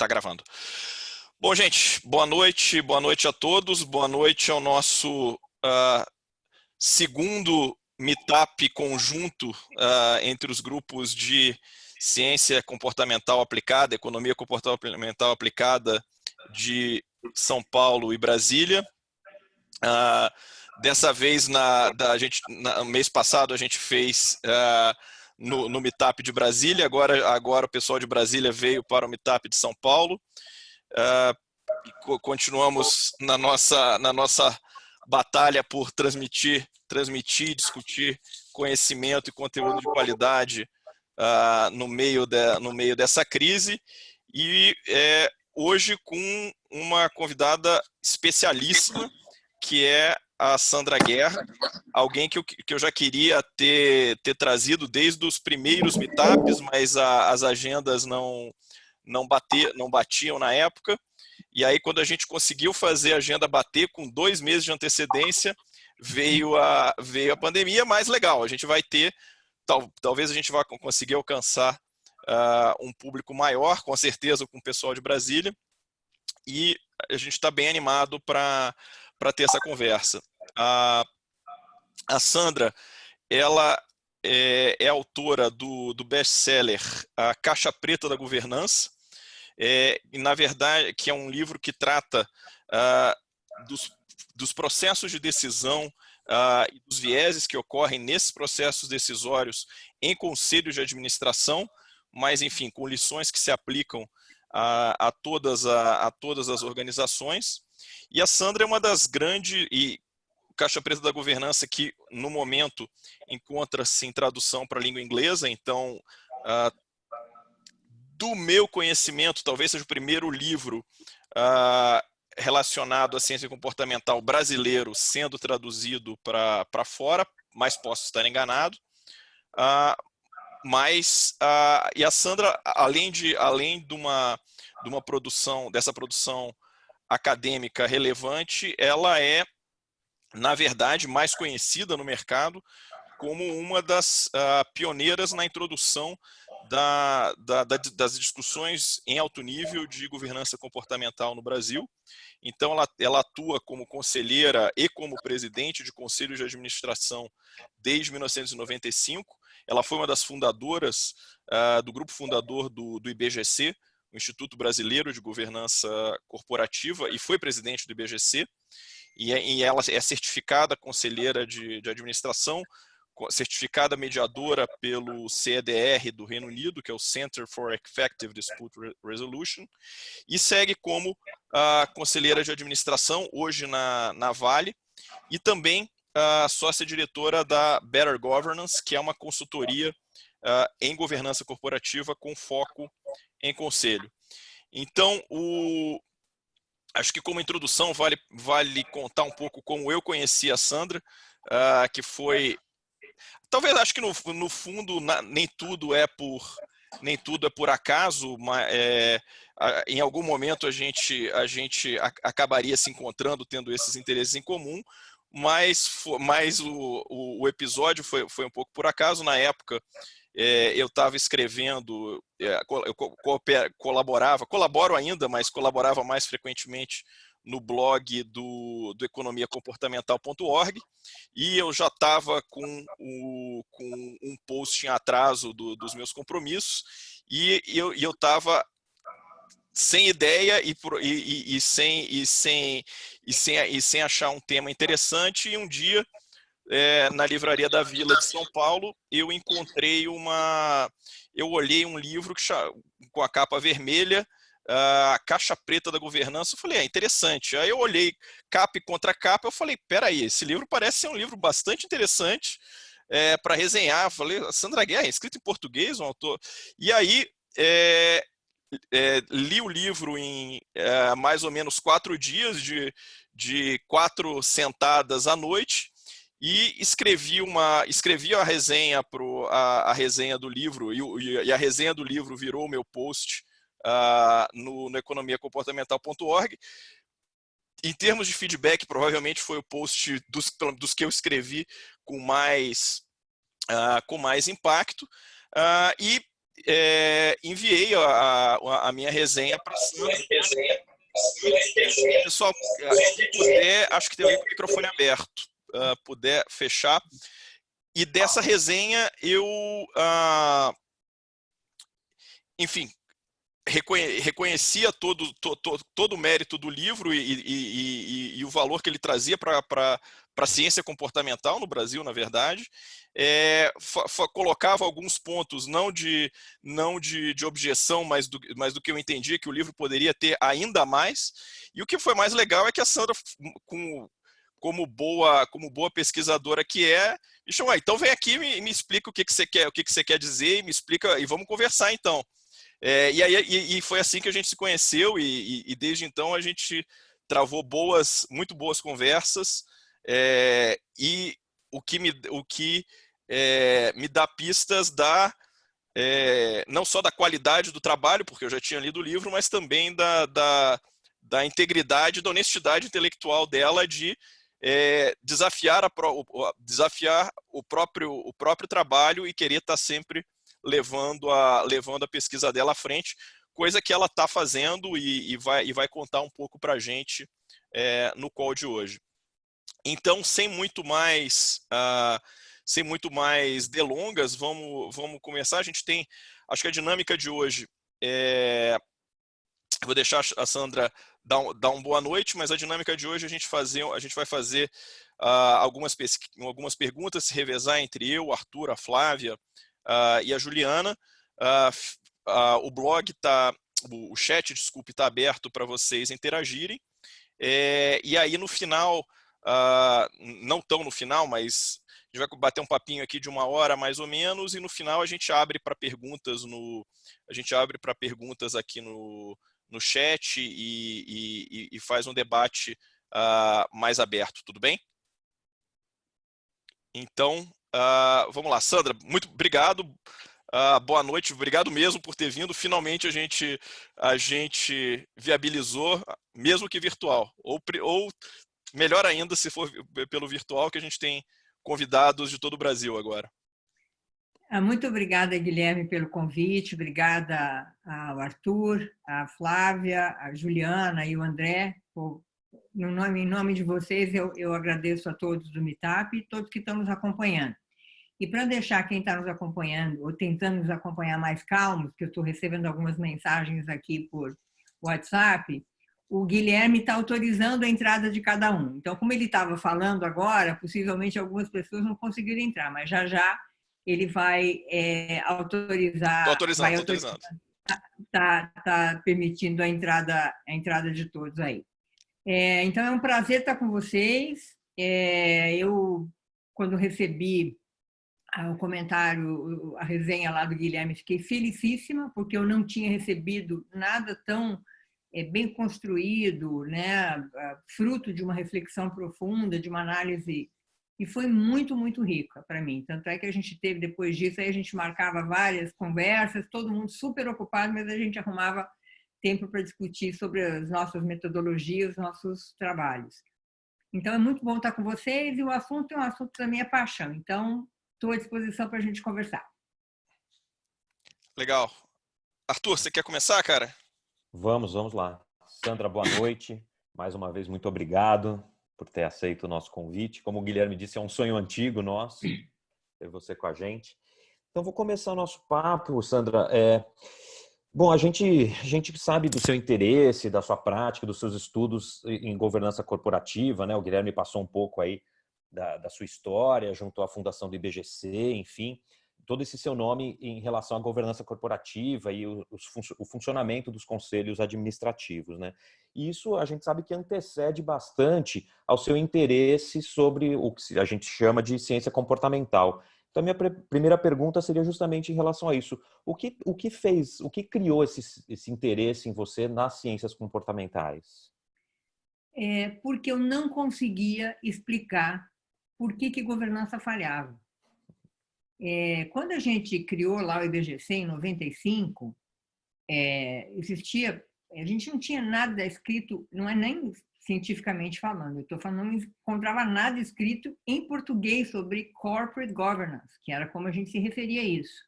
Tá gravando. Bom, gente, boa noite a todos, boa noite ao nosso segundo meetup conjunto entre os grupos de ciência comportamental aplicada, economia comportamental aplicada de São Paulo e Brasília. Dessa vez, no mês passado, a gente fez no meetup de Brasília, agora o pessoal de Brasília veio para o meetup de São Paulo. Continuamos na nossa batalha por transmitir, discutir conhecimento e conteúdo de qualidade no meio dessa crise. E hoje com uma convidada especialíssima, que é a Sandra Guerra, alguém que eu já queria ter trazido desde os primeiros meetups, mas as agendas não batiam na época. E aí, quando a gente conseguiu fazer a agenda bater com 2 meses de antecedência, veio a pandemia, mas legal, a gente vai ter, talvez a gente vá conseguir alcançar um público maior, com certeza com o pessoal de Brasília, e a gente está bem animado para ter essa conversa. A Sandra, ela é autora do best-seller A Caixa Preta da Governança, na verdade, que é um livro que trata dos processos de decisão e dos vieses que ocorrem nesses processos decisórios em conselhos de administração, mas, enfim, com lições que se aplicam a todas as organizações. E a Sandra é uma das grandes... Caixa Preta da Governança, que no momento encontra-se em tradução para a língua inglesa, então, do meu conhecimento, talvez seja o primeiro livro relacionado à ciência comportamental brasileiro sendo traduzido para fora, mas posso estar enganado. E a Sandra, além de uma produção, dessa produção acadêmica relevante, ela é, na verdade, mais conhecida no mercado como uma das pioneiras na introdução das discussões em alto nível de governança comportamental no Brasil. Então, ela atua como conselheira e como presidente de conselhos de administração desde 1995. Ela foi uma das fundadoras do grupo fundador do IBGC, o Instituto Brasileiro de Governança Corporativa, e foi presidente do IBGC. E ela é certificada conselheira de administração, certificada mediadora pelo CEDR do Reino Unido, que é o Center for Effective Dispute Resolution, e segue como conselheira de administração, hoje na Vale, e também sócia-diretora da Better Governance, que é uma consultoria em governança corporativa com foco em conselho. Então, acho que como introdução vale contar um pouco como eu conheci a Sandra, que foi... Talvez, acho que no fundo nem tudo é por acaso, mas em algum momento a gente acabaria se encontrando, tendo esses interesses em comum, mas o episódio foi um pouco por acaso. Na época, eu estava escrevendo, eu colaboro ainda, mas colaborava mais frequentemente no blog do economiacomportamental.org, e eu já estava com um post em atraso dos meus compromissos, e eu estava sem ideia e sem achar um tema interessante. E um dia, na livraria da Vila de São Paulo, eu olhei um livro com a capa vermelha, A Caixa Preta da Governança. Eu falei, interessante. Aí eu olhei capa e contra capa, eu falei, peraí, esse livro parece ser um livro bastante interessante para resenhar. Eu falei, Sandra Guerra, escrito em português, um autor. E aí li o livro em mais ou menos 4 dias, de 4 sentadas à noite, e escrevi a resenha a resenha do livro, e a resenha do livro virou o meu post no economiacomportamental.org. Em termos de feedback, provavelmente foi o post dos que eu escrevi com mais impacto. E enviei a minha resenha para a Sandra. Pessoal, quem puder, acho que tem alguém com o microfone aberto, puder fechar. E dessa resenha eu, enfim, reconhecia todo o mérito do livro e o valor que ele trazia para a ciência comportamental no Brasil, na verdade. Colocava alguns pontos, não de objeção, mas do que eu entendia que o livro poderia ter ainda mais. E o que foi mais legal é que a Sandra, como boa pesquisadora que me chamou, então vem aqui e me explica o que você quer dizer, e me explica, e vamos conversar então. E foi assim que a gente se conheceu, e desde então a gente travou muito boas conversas, e o que me dá pistas não só da qualidade do trabalho, porque eu já tinha lido o livro, mas também da integridade, da honestidade intelectual dela de desafiar o próprio trabalho e querer estar sempre levando a pesquisa dela à frente, coisa que ela está fazendo e vai contar um pouco para a gente no call de hoje. Então, sem muito mais delongas, vamos começar. A gente tem, acho que a dinâmica de hoje vou deixar a Sandra dar uma boa noite, mas a dinâmica de hoje a gente vai fazer algumas perguntas, se revezar entre eu, o Arthur, a Flávia e a Juliana. O blog o chat, desculpe, está aberto para vocês interagirem. E aí no final, não tão no final, mas a gente vai bater um papinho aqui de 1 hora mais ou menos, e no final a gente abre para perguntas aqui no chat e faz um debate mais aberto, tudo bem? Então, vamos lá. Sandra, muito obrigado. Boa noite, obrigado mesmo por ter vindo. Finalmente a gente viabilizou, mesmo que virtual. Ou melhor ainda, se for pelo virtual, que a gente tem convidados de todo o Brasil agora. Muito obrigada, Guilherme, pelo convite. Obrigada ao Arthur, à Flávia, à Juliana e ao André. Em nome de vocês, eu agradeço a todos do Meetup e todos que estão nos acompanhando. E para deixar quem está nos acompanhando, ou tentando nos acompanhar mais calmos, que eu estou recebendo algumas mensagens aqui por WhatsApp, o Guilherme está autorizando a entrada de cada um. Então, como ele estava falando agora, possivelmente algumas pessoas não conseguiram entrar, mas já ele vai autorizar. Estou autorizando. Está permitindo a entrada de todos aí. Então, é um prazer estar com vocês. Eu, quando recebi o comentário, a resenha lá do Guilherme, fiquei felicíssima, porque eu não tinha recebido nada tão bem construído, né? Fruto de uma reflexão profunda, de uma análise, e foi muito, muito rica para mim. Tanto é que a gente teve, depois disso, aí a gente marcava várias conversas, todo mundo super ocupado, mas a gente arrumava tempo para discutir sobre as nossas metodologias, nossos trabalhos. Então, é muito bom estar com vocês, e o assunto é um assunto da minha paixão. Então, estou à disposição para a gente conversar. Legal. Arthur, você quer começar, cara? Vamos lá. Sandra, boa noite. Mais uma vez, muito obrigado por ter aceito o nosso convite. Como o Guilherme disse, é um sonho antigo nosso ter você com a gente. Então, vou começar o nosso papo, Sandra. Bom, a gente sabe do seu interesse, da sua prática, dos seus estudos em governança corporativa, né? O Guilherme passou um pouco aí da sua história, junto à fundação do IBGC, enfim, todo esse seu nome em relação à governança corporativa e o funcionamento dos conselhos administrativos, né? E isso a gente sabe que antecede bastante ao seu interesse sobre o que a gente chama de ciência comportamental. Então, a minha primeira pergunta seria justamente em relação a isso. O que criou esse interesse em você nas ciências comportamentais? Porque eu não conseguia explicar por que governança falhava. Quando a gente criou lá o IBGC em 95, a gente não tinha nada escrito, não é nem cientificamente falando, eu estou falando, não encontrava nada escrito em português sobre corporate governance, que era como a gente se referia a isso.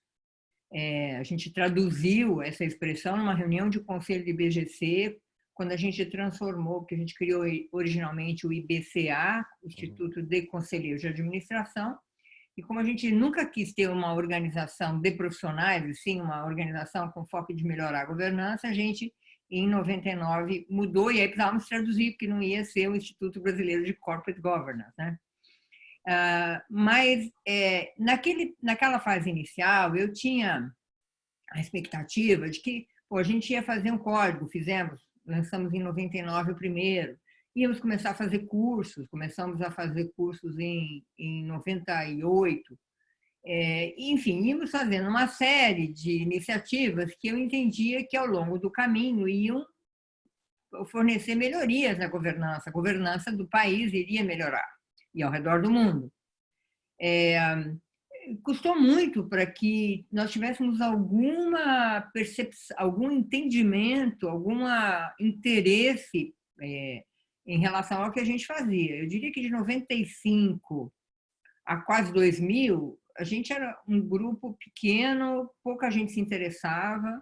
A gente traduziu essa expressão numa reunião de conselho do IBGC, quando a gente transformou, porque a gente criou originalmente o IBCA, Instituto de Conselheiros de Administração, e como a gente nunca quis ter uma organização de profissionais, e sim uma organização com foco de melhorar a governança, a gente, em 99, mudou, e aí precisávamos traduzir, porque não ia ser o Instituto Brasileiro de Corporate Governance, né? Mas naquela fase inicial, eu tinha a expectativa de que a gente ia fazer um código, lançamos em 99 o primeiro, íamos começar a fazer cursos, começamos a fazer cursos em 98, enfim, íamos fazendo uma série de iniciativas que eu entendia que ao longo do caminho iam fornecer melhorias na governança, a governança do país iria melhorar, e ao redor do mundo. Custou muito para que nós tivéssemos alguma percepção, algum entendimento, algum interesse em relação ao que a gente fazia. Eu diria que de 95 a quase 2000, a gente era um grupo pequeno, pouca gente se interessava.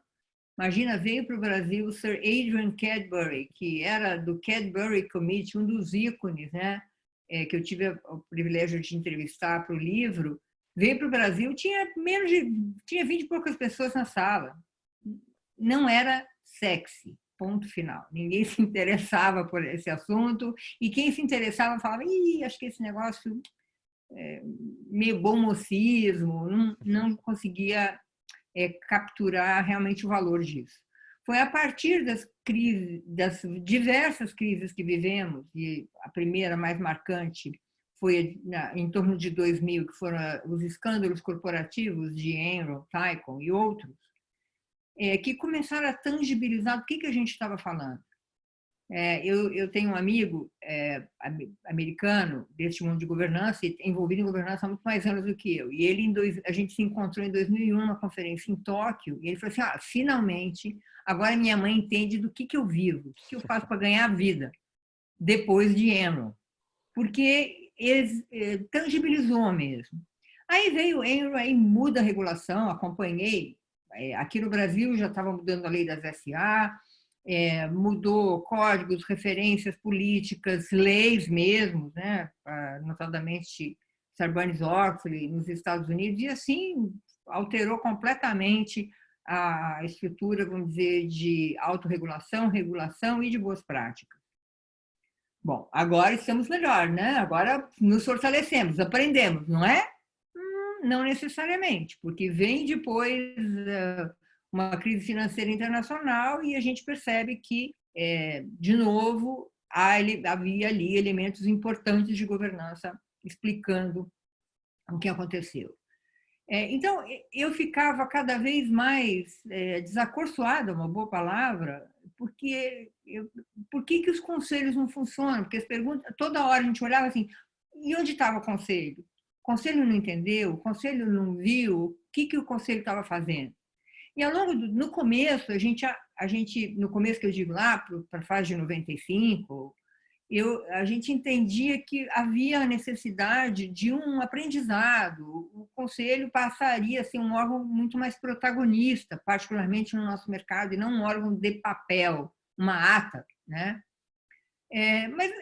Imagina, veio para o Brasil o Sir Adrian Cadbury, que era do Cadbury Committee, um dos ícones, né? Que eu tive o privilégio de entrevistar para o livro. Veio para o Brasil, tinha 20 e poucas pessoas na sala. Não era sexy, ponto final. Ninguém se interessava por esse assunto, e quem se interessava falava, acho que esse negócio é meio bom mocismo, não conseguia capturar realmente o valor disso. Foi a partir das diversas crises que vivemos, e a primeira mais marcante foi em torno de 2000, que foram os escândalos corporativos de Enron, Tycoon e outros, que começaram a tangibilizar do que a gente estava falando. Eu tenho um amigo americano deste mundo de governança, envolvido em governança há muito mais anos do que eu. E a gente se encontrou em 2001, numa conferência em Tóquio, e ele falou assim, finalmente, agora minha mãe entende do que eu vivo, o que eu faço para ganhar a vida, depois de Enron. Porque tangibilizou mesmo. Aí veio o Enron, aí muda a regulação, acompanhei. Aqui no Brasil já estava mudando a lei das SA, mudou códigos, referências políticas, leis mesmo, né? Notadamente Sarbanes-Oxley nos Estados Unidos, e assim alterou completamente a estrutura, vamos dizer, de autorregulação, regulação e de boas práticas. Bom, agora estamos melhor, né? Agora nos fortalecemos, aprendemos, não é? Não necessariamente, porque vem depois uma crise financeira internacional e a gente percebe que, de novo, havia ali elementos importantes de governança explicando o que aconteceu. Então, eu ficava cada vez mais desacorçoada, uma boa palavra, porque por que os conselhos não funcionam? Porque as perguntas, toda hora a gente olhava assim, e onde estava o conselho? O conselho não entendeu? O conselho não viu? O que o conselho estava fazendo? E ao longo no começo, a gente, no começo que eu digo lá, para a fase de 95, a gente entendia que havia a necessidade de um aprendizado. O conselho passaria a ser um órgão muito mais protagonista, particularmente no nosso mercado, e não um órgão de papel, uma ata, né? Mas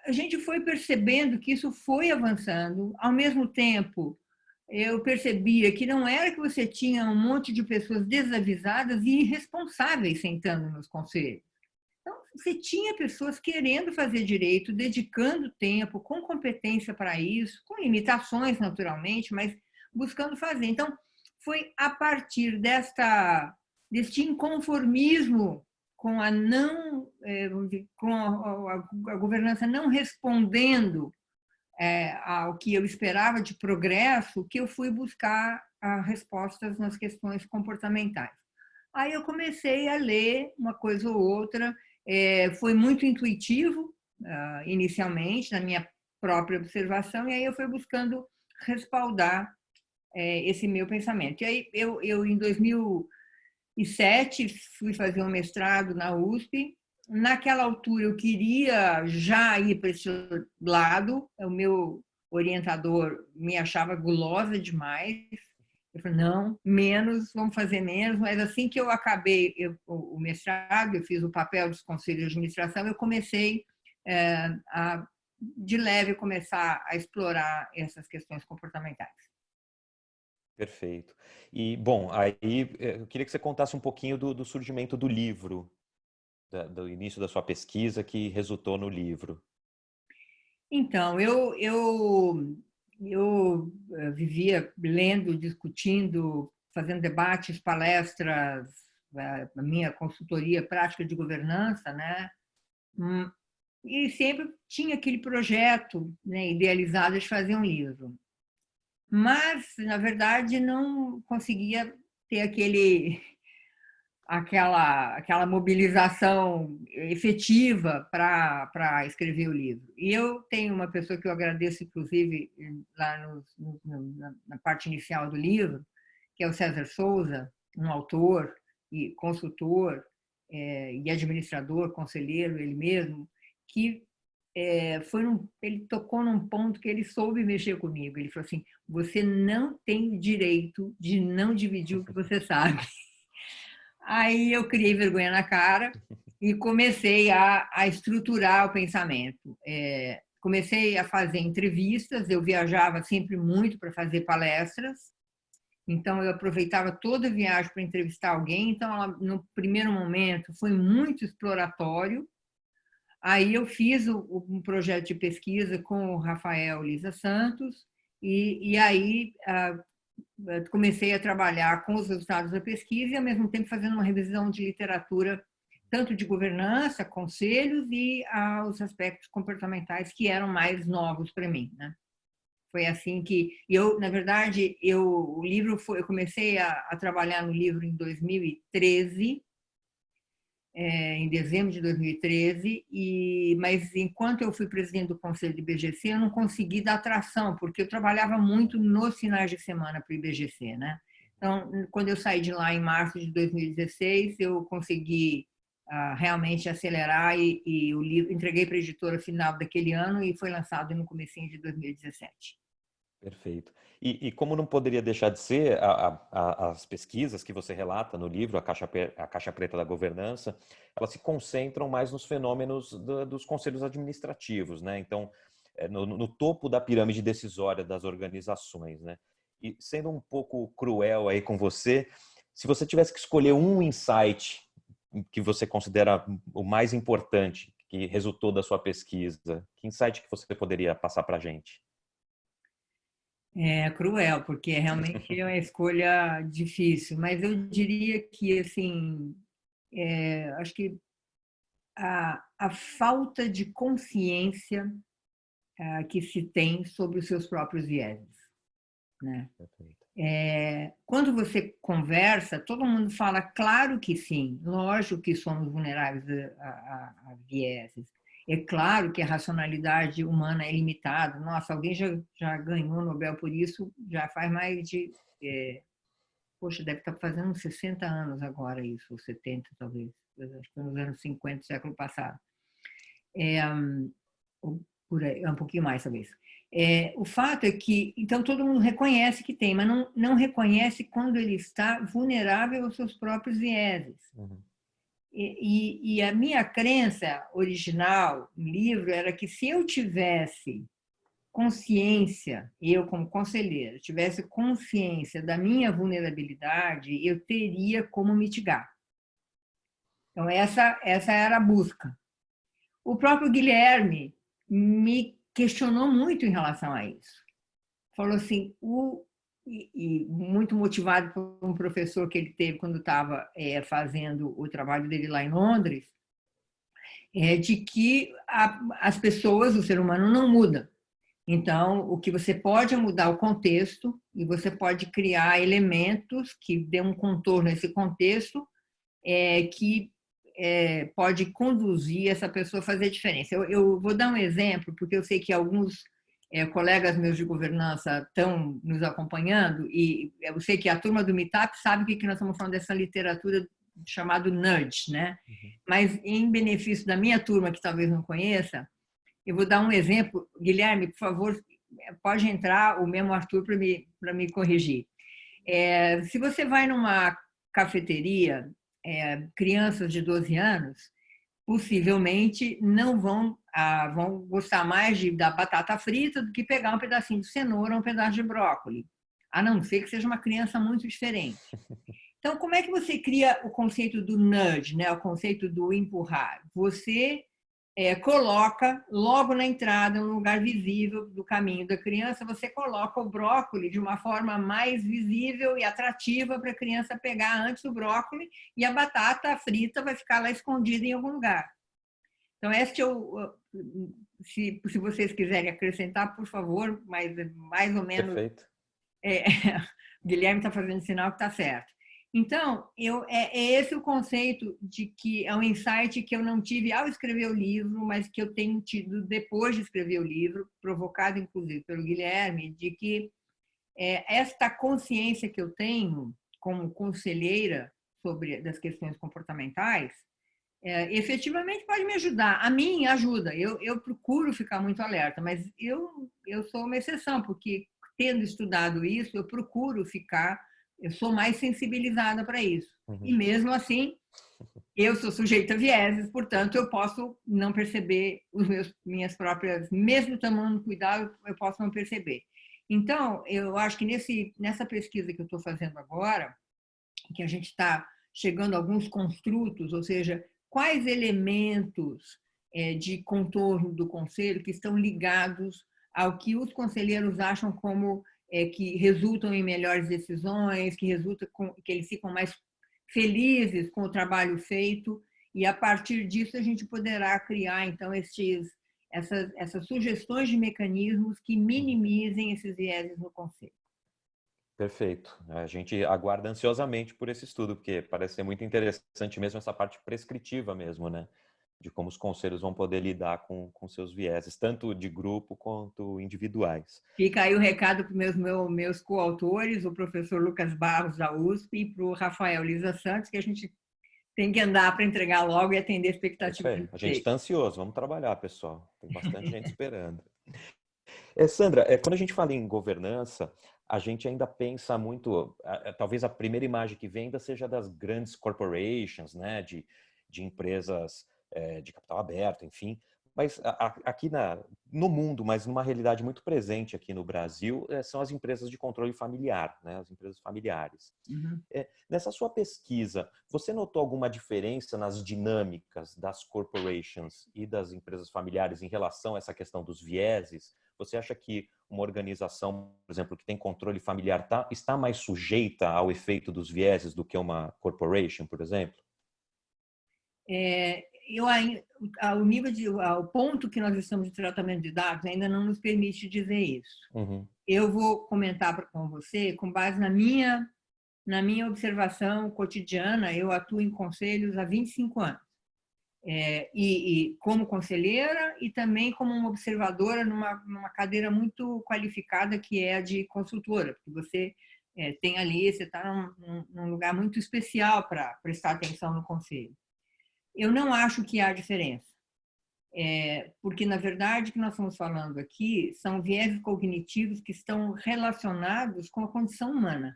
a gente foi percebendo que isso foi avançando. Ao mesmo tempo, eu percebia que não era que você tinha um monte de pessoas desavisadas e irresponsáveis sentando nos conselhos. Então, você tinha pessoas querendo fazer direito, dedicando tempo, com competência para isso, com limitações, naturalmente, mas buscando fazer. Então, foi a partir deste inconformismo com a governança não respondendo ao que eu esperava de progresso, que eu fui buscar respostas nas questões comportamentais. Aí eu comecei a ler uma coisa ou outra, foi muito intuitivo, inicialmente, na minha própria observação, e aí eu fui buscando respaldar esse meu pensamento. E aí eu em 2007, fui fazer um mestrado na USP. Naquela altura, eu queria já ir para esse lado, o meu orientador me achava gulosa demais, Eu falei, não, menos, vamos fazer menos. Mas assim que eu acabei o mestrado, eu fiz o papel dos conselhos de administração, eu comecei de leve, começar a explorar essas questões comportamentais. Perfeito. E, bom, aí eu queria que você contasse um pouquinho do surgimento do livro, do início da sua pesquisa que resultou no livro. Então, eu vivia lendo, discutindo, fazendo debates, palestras, a minha consultoria prática de governança, né? E sempre tinha aquele projeto, né, idealizado de fazer um livro. Mas, na verdade, não conseguia ter aquela mobilização efetiva para escrever o livro. E eu tenho uma pessoa que eu agradeço, inclusive, lá na parte inicial do livro, que é o César Souza, um autor e consultor e administrador, conselheiro, ele mesmo, que ele tocou num ponto que ele soube mexer comigo. Ele falou assim, você não tem direito de não dividir o que você sabe. Aí eu criei vergonha na cara e comecei a estruturar o pensamento. Comecei a fazer entrevistas, eu viajava sempre muito para fazer palestras, então eu aproveitava toda a viagem para entrevistar alguém. Então, no primeiro momento, foi muito exploratório. Aí eu fiz um projeto de pesquisa com o Rafael Lisa Santos e aí comecei a trabalhar com os resultados da pesquisa e, ao mesmo tempo, fazendo uma revisão de literatura, tanto de governança, conselhos e os aspectos comportamentais que eram mais novos para mim, né? Foi assim que eu, na verdade, eu comecei a trabalhar no livro em 2013, em dezembro de 2013, mas enquanto eu fui presidente do Conselho do IBGC, eu não consegui dar tração, porque eu trabalhava muito nos finais de semana para o IBGC, né? Então, quando eu saí de lá em março de 2016, eu consegui realmente acelerar e o livro entreguei para a editora final daquele ano e foi lançado no comecinho de 2017. Perfeito. E como não poderia deixar de ser, as pesquisas que você relata no livro, a Caixa Preta da Governança, elas se concentram mais nos fenômenos dos conselhos administrativos, né? Então, no topo da pirâmide decisória das organizações, né? E sendo um pouco cruel aí com você, se você tivesse que escolher um insight que você considera o mais importante que resultou da sua pesquisa, que insight que você poderia passar para a gente? É cruel, porque realmente é uma escolha difícil, mas eu diria que, assim, acho que a falta de consciência que se tem sobre os seus próprios vieses, né? Quando você conversa, todo mundo fala, claro que sim, lógico que somos vulneráveis a vieses. É claro que a racionalidade humana é limitada. Nossa, alguém já ganhou o Nobel por isso, já faz mais de... poxa, deve estar fazendo uns 60 anos agora isso, ou 70 talvez. Acho que foi nos anos 50 do século passado. Por aí, um pouquinho mais talvez. O fato é que, então, todo mundo reconhece que tem, mas não reconhece quando ele está vulnerável aos seus próprios vieses. Uhum. E a minha crença original no livro era que se eu tivesse consciência, eu como conselheira, tivesse consciência da minha vulnerabilidade, eu teria como mitigar. Então, essa era a busca. O próprio Guilherme me questionou muito em relação a isso. Falou assim, e muito motivado por um professor que ele teve quando estava fazendo o trabalho dele lá em Londres, de que as pessoas, o ser humano não muda. Então, o que você pode é mudar o contexto e você pode criar elementos que dêem um contorno a esse contexto que pode conduzir essa pessoa a fazer diferença. Eu vou dar um exemplo, porque eu sei que alguns colegas meus de governança estão nos acompanhando e eu sei que a turma do Meetup sabe o que nós estamos falando dessa literatura chamada nudge, né? Uhum. Mas, em benefício da minha turma, que talvez não conheça, eu vou dar um exemplo. Guilherme, por favor, pode entrar, o mesmo Arthur, para me corrigir. Se você vai numa cafeteria, crianças de 12 anos, possivelmente não vão gostar mais da batata frita do que pegar um pedacinho de cenoura ou um pedaço de brócolis, a não ser que seja uma criança muito diferente. Então, como é que você cria o conceito do nudge, né? O conceito do empurrar? Você coloca logo na entrada, um lugar visível do caminho da criança, você coloca o brócolis de uma forma mais visível e atrativa para a criança pegar antes do brócolis, e a batata frita vai ficar lá escondida em algum lugar. Então, se vocês quiserem acrescentar, por favor, mas mais ou menos... Perfeito. O Guilherme está fazendo sinal que está certo. Então, é esse o conceito de que é um insight que eu não tive ao escrever o livro, mas que eu tenho tido depois de escrever o livro, provocado inclusive pelo Guilherme, de que esta consciência que eu tenho como conselheira das questões comportamentais, efetivamente pode me ajudar. A mim ajuda, eu procuro ficar muito alerta, mas eu sou uma exceção, porque tendo estudado isso, eu procuro eu sou mais sensibilizada para isso. E mesmo assim, eu sou sujeita a vieses, portanto, eu posso não perceber minhas próprias, mesmo tomando cuidado, eu posso não perceber. Então, eu acho que nessa pesquisa que eu estou fazendo agora, que a gente está chegando a alguns construtos, ou seja, quais elementos de contorno do conselho que estão ligados ao que os conselheiros acham como que resultam em melhores decisões, que eles ficam mais felizes com o trabalho feito, e a partir disso a gente poderá criar então essas sugestões de mecanismos que minimizem esses vieses no conselho. Perfeito. A gente aguarda ansiosamente por esse estudo, porque parece ser muito interessante mesmo essa parte prescritiva mesmo, né? De como os conselhos vão poder lidar com seus vieses, tanto de grupo quanto individuais. Fica aí o recado para os meus coautores, o professor Lucas Barros, da USP, e para o Rafael Lisa Santos, que a gente tem que andar para entregar logo e atender a expectativa. É isso aí. A gente está ansioso, vamos trabalhar, pessoal. Tem bastante gente esperando. Sandra, quando a gente fala em governança, a gente ainda pensa muito, talvez a primeira imagem que vem ainda seja das grandes corporations, né, de empresas de capital aberto, enfim. Mas aqui no mundo, mas numa realidade muito presente aqui no Brasil, são as empresas de controle familiar, né, as empresas familiares. Uhum. Nessa sua pesquisa, você notou alguma diferença nas dinâmicas das corporations e das empresas familiares em relação a essa questão dos vieses? Você acha que uma organização, por exemplo, que tem controle familiar está mais sujeita ao efeito dos vieses do que uma corporation, por exemplo? O ponto que nós estamos de tratamento de dados ainda não nos permite dizer isso. Uhum. Eu vou comentar com você com base na minha observação cotidiana. Eu atuo em conselhos há 25 anos. E como conselheira e também como uma observadora numa cadeira muito qualificada, que é a de consultora, porque você você está num lugar muito especial para prestar atenção no conselho. Eu não acho que há diferença, porque, na verdade, o que nós estamos falando aqui são vieses cognitivos que estão relacionados com a condição humana.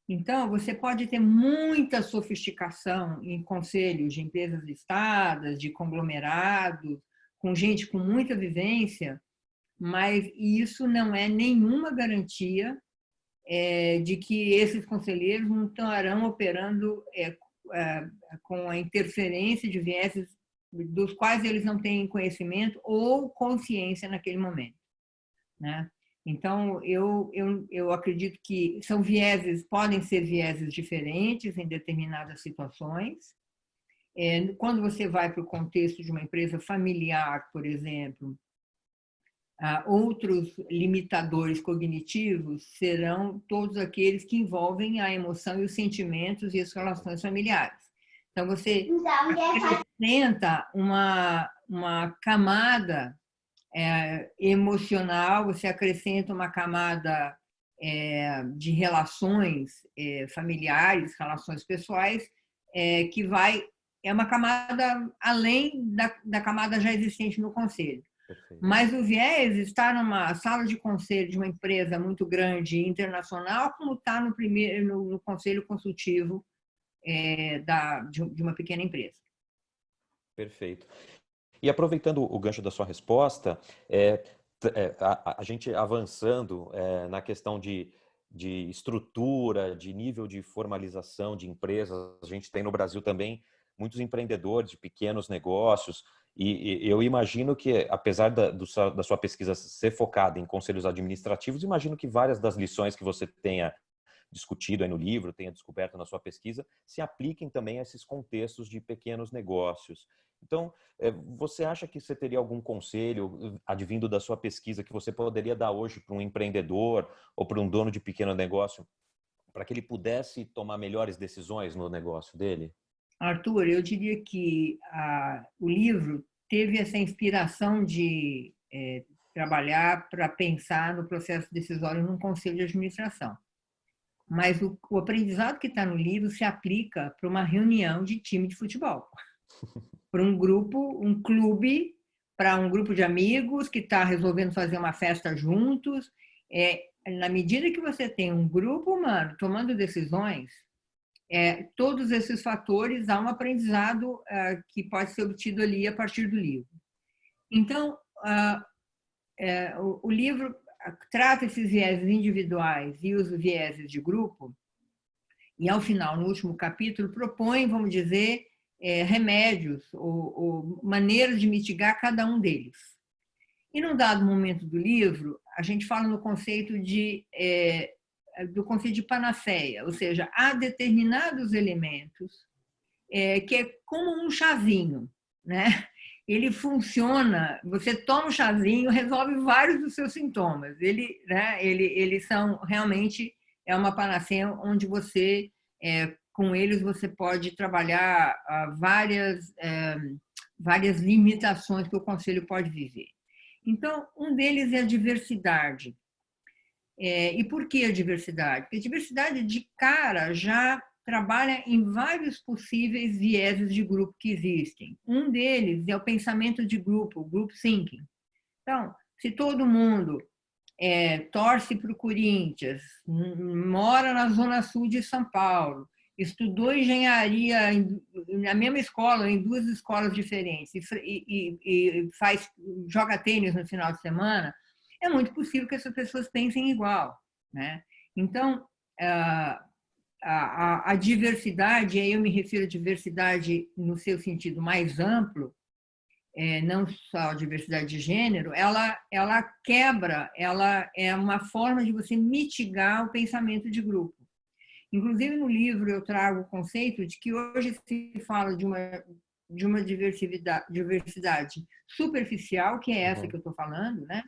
Então, você pode ter muita sofisticação em conselhos de empresas listadas, de conglomerados, com gente com muita vivência, mas isso não é nenhuma garantia de que esses conselheiros não estarão operando com a interferência de vieses dos quais eles não têm conhecimento ou consciência naquele momento, né? Então, eu acredito que podem ser vieses diferentes em determinadas situações. Quando você vai para o contexto de uma empresa familiar, por exemplo, outros limitadores cognitivos serão todos aqueles que envolvem a emoção e os sentimentos e as relações familiares. Então, você acrescenta uma camada emocional, você acrescenta uma camada de relações familiares, relações pessoais, que é uma camada além da camada já existente no conselho. Perfeito. Mas o viés está numa sala de conselho de uma empresa muito grande internacional, como está no conselho consultivo de uma pequena empresa. Perfeito. E aproveitando o gancho da sua resposta, a gente avançando na questão de estrutura, de nível de formalização de empresas, a gente tem no Brasil também muitos empreendedores de pequenos negócios, e eu imagino que, apesar da sua pesquisa ser focada em conselhos administrativos, imagino que várias das lições que você tenha discutido aí no livro, tenha descoberto na sua pesquisa, se apliquem também a esses contextos de pequenos negócios. Então, você acha que você teria algum conselho, advindo da sua pesquisa, que você poderia dar hoje para um empreendedor ou para um dono de pequeno negócio, para que ele pudesse tomar melhores decisões no negócio dele? Arthur, eu diria que o livro teve essa inspiração de trabalhar para pensar no processo decisório num conselho de administração. Mas o aprendizado que está no livro se aplica para uma reunião de time de futebol, para um grupo, um clube, para um grupo de amigos que está resolvendo fazer uma festa juntos. Na medida que você tem um grupo humano tomando decisões, todos esses fatores, há um aprendizado que pode ser obtido ali a partir do livro. Então, o livro trata esses vieses individuais e os vieses de grupo, e ao final, no último capítulo, propõe, vamos dizer, remédios ou maneiras de mitigar cada um deles. E num dado momento do livro, a gente fala no conceito do conceito de panaceia, ou seja, há determinados elementos que é como um chazinho, né? Ele funciona, você toma um chazinho, resolve vários dos seus sintomas. Eles são realmente uma panaceia onde você, com eles, você pode trabalhar várias limitações que o conselho pode viver. Então, um deles é a diversidade. E por que a diversidade? Porque a diversidade, de cara, já trabalha em vários possíveis vieses de grupo que existem. Um deles é o pensamento de grupo, o group thinking. Então, se todo mundo torce para o Corinthians, mora na Zona Sul de São Paulo, estudou engenharia na mesma escola, em duas escolas diferentes, e joga tênis no final de semana, é muito possível que essas pessoas pensem igual, né? Então, a diversidade, aí eu me refiro à diversidade no seu sentido mais amplo, não só a diversidade de gênero, ela quebra, ela é uma forma de você mitigar o pensamento de grupo. Inclusive, no livro, eu trago o conceito de que hoje se fala de uma diversidade superficial, que é essa que eu estou falando, né?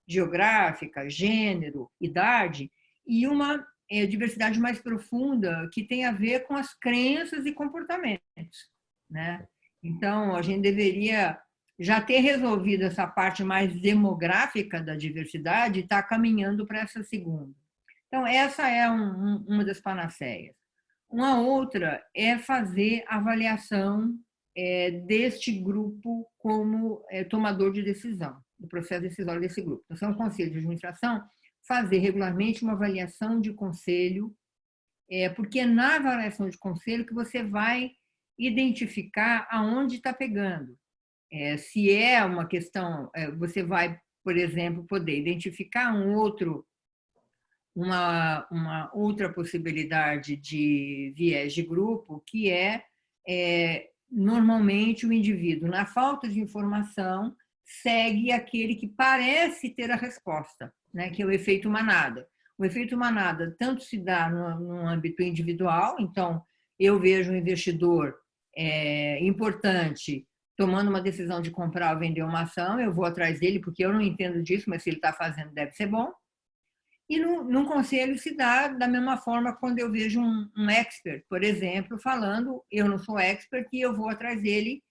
Geográfica, gênero, idade, e uma diversidade mais profunda que tem a ver com as crenças e comportamentos, né? Então, a gente deveria já ter resolvido essa parte mais demográfica da diversidade e está caminhando para essa segunda. Então, essa é uma das panaceias. Uma outra é fazer avaliação deste grupo como tomador de decisão, do processo decisório desse grupo. Então, é um conselho de administração fazer regularmente uma avaliação de conselho, porque é na avaliação de conselho que você vai identificar aonde está pegando. Se é uma questão, você vai, por exemplo, poder identificar uma outra possibilidade de viés de grupo, que normalmente o indivíduo, na falta de informação, segue aquele que parece ter a resposta, né, que é o efeito manada. O efeito manada tanto se dá no âmbito individual, então eu vejo um investidor importante tomando uma decisão de comprar ou vender uma ação, eu vou atrás dele porque eu não entendo disso, mas se ele está fazendo deve ser bom. E num conselho se dá da mesma forma quando eu vejo um expert, por exemplo, falando, eu não sou expert e eu vou atrás dele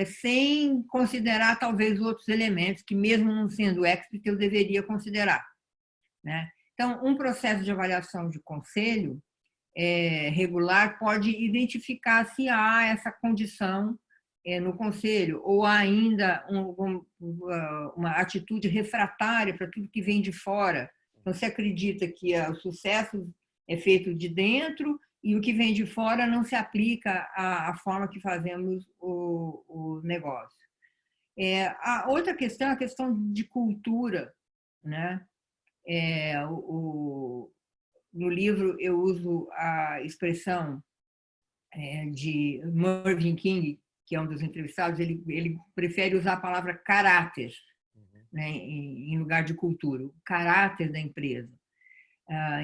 sem considerar talvez outros elementos que, mesmo não sendo expert, eu deveria considerar, né? Então, um processo de avaliação de conselho regular pode identificar se há essa condição no Conselho, ou há ainda uma atitude refratária para tudo que vem de fora? Então, você acredita que o sucesso é feito de dentro e o que vem de fora não se aplica à forma que fazemos o negócio? A outra questão é a questão de cultura, né? No livro eu uso a expressão de Mervyn King, que é um dos entrevistados, ele prefere usar a palavra caráter, né, em lugar de cultura, o caráter da empresa.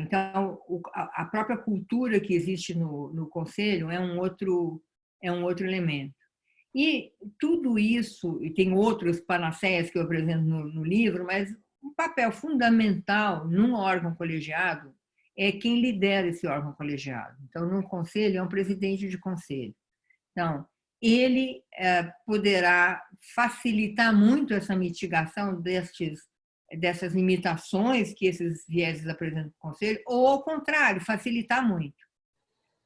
Então, a própria cultura que existe no Conselho é um outro elemento. E tudo isso, e tem outros panaceias que eu apresento no livro, mas um papel fundamental num órgão colegiado é quem lidera esse órgão colegiado. Então, no conselho, é um presidente de conselho. Então, ele poderá facilitar muito essa mitigação dessas limitações que esses vieses apresentam no conselho, ou, ao contrário, facilitar muito.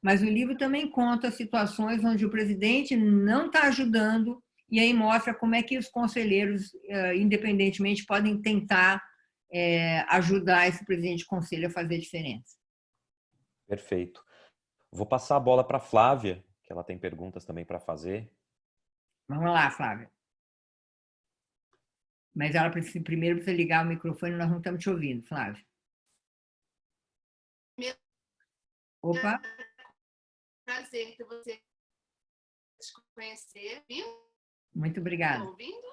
Mas o livro também conta situações onde o presidente não está ajudando e aí mostra como é que os conselheiros, independentemente, podem tentar ajudar esse presidente de conselho a fazer diferença. Perfeito. Vou passar a bola para a Flávia, que ela tem perguntas também para fazer. Vamos lá, Flávia. Mas ela primeiro precisa ligar o microfone, nós não estamos te ouvindo, Flávia. Opa. Prazer ter você te conhecer. Muito obrigada. Estão ouvindo?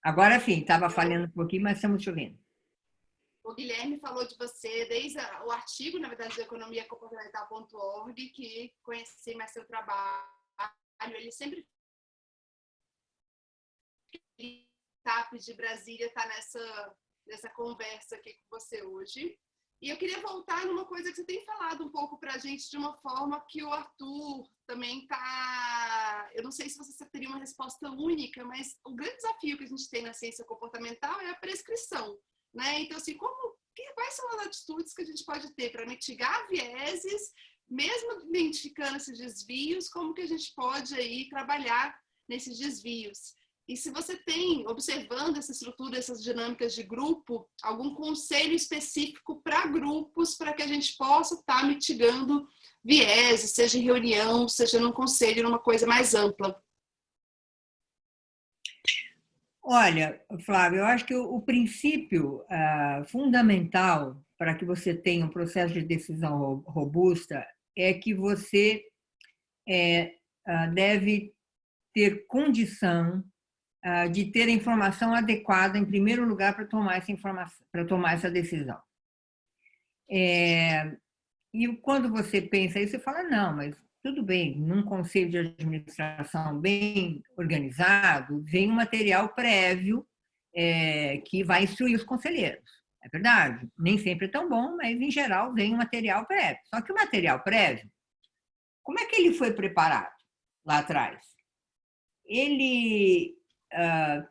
Agora sim, estava falhando um pouquinho, mas estamos te ouvindo. O Guilherme falou de você desde o artigo, na verdade, do economiacomportamental.org, que conheci mais seu trabalho. Ele sempre de Brasília está nessa conversa aqui com você hoje. E eu queria voltar numa coisa que você tem falado um pouco para a gente de uma forma que o Arthur também está... Eu não sei se você teria uma resposta única, mas o grande desafio que a gente tem na ciência comportamental é a prescrição, né? Então, assim, quais são as atitudes que a gente pode ter para mitigar vieses, mesmo identificando esses desvios, como que a gente pode aí trabalhar nesses desvios? E se você tem, observando essa estrutura, essas dinâmicas de grupo, algum conselho específico para grupos, para que a gente possa estar mitigando vieses, seja em reunião, seja num conselho, numa coisa mais ampla? Olha, Flávio, eu acho que o princípio fundamental para que você tenha um processo de decisão robusta é que você deve ter condição de ter a informação adequada, em primeiro lugar, para tomar essa decisão. E quando você pensa isso, você fala, não, mas tudo bem, num conselho de administração bem organizado, vem um material prévio que vai instruir os conselheiros. É verdade, nem sempre é tão bom, mas, em geral, vem um material prévio. Só que o material prévio, como é que ele foi preparado lá atrás? Ele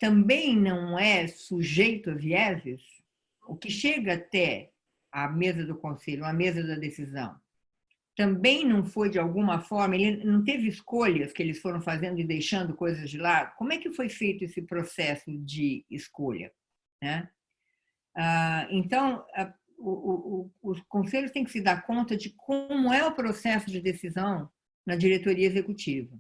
também não é sujeito a vieses. O que chega até a mesa do conselho, a mesa da decisão, também não foi de alguma forma, ele não teve escolhas que eles foram fazendo e deixando coisas de lado. Como é que foi feito esse processo de escolha, né? Então, os conselhos têm que se dar conta de como é o processo de decisão na diretoria executiva,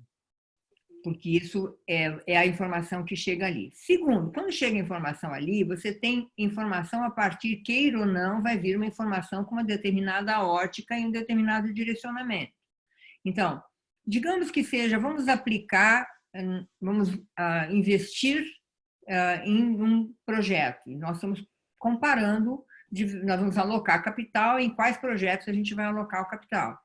porque isso é a informação que chega ali. Segundo, quando chega a informação ali, você tem informação a partir, queira ou não, vai vir uma informação com uma determinada ótica e um determinado direcionamento. Então, digamos que seja, vamos aplicar, vamos investir em um projeto. E nós estamos comparando, nós vamos alocar capital, em quais projetos a gente vai alocar o capital.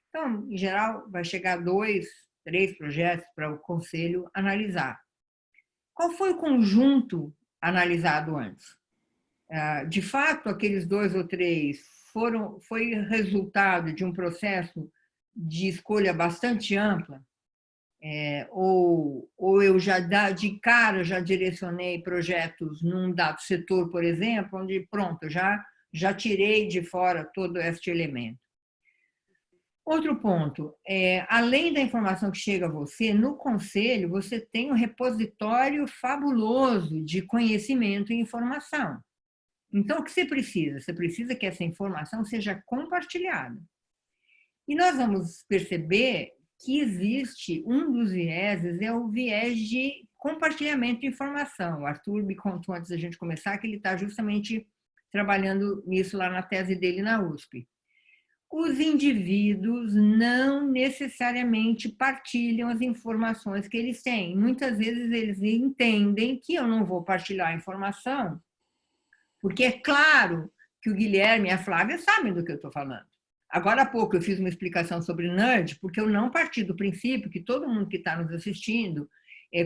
Então, em geral, vai chegar 2, 3 projetos para o conselho analisar. Qual foi o conjunto analisado antes? De fato, aqueles 2 ou 3 foi resultado de um processo de escolha bastante ampla? Ou eu já de cara já direcionei projetos num dado setor, por exemplo, onde pronto, já tirei de fora todo este elemento. Outro ponto, além da informação que chega a você, no conselho você tem um repositório fabuloso de conhecimento e informação. Então, o que você precisa? Você precisa que essa informação seja compartilhada. E nós vamos perceber que existe um dos vieses, é o viés de compartilhamento de informação. O Arthur me contou antes da gente começar que ele está justamente trabalhando nisso lá na tese dele na USP. Os indivíduos não necessariamente partilham as informações que eles têm. Muitas vezes eles entendem que eu não vou partilhar a informação, porque é claro que o Guilherme e a Flávia sabem do que eu estou falando. Agora há pouco eu fiz uma explicação sobre nudge, porque eu não parti do princípio que todo mundo que está nos assistindo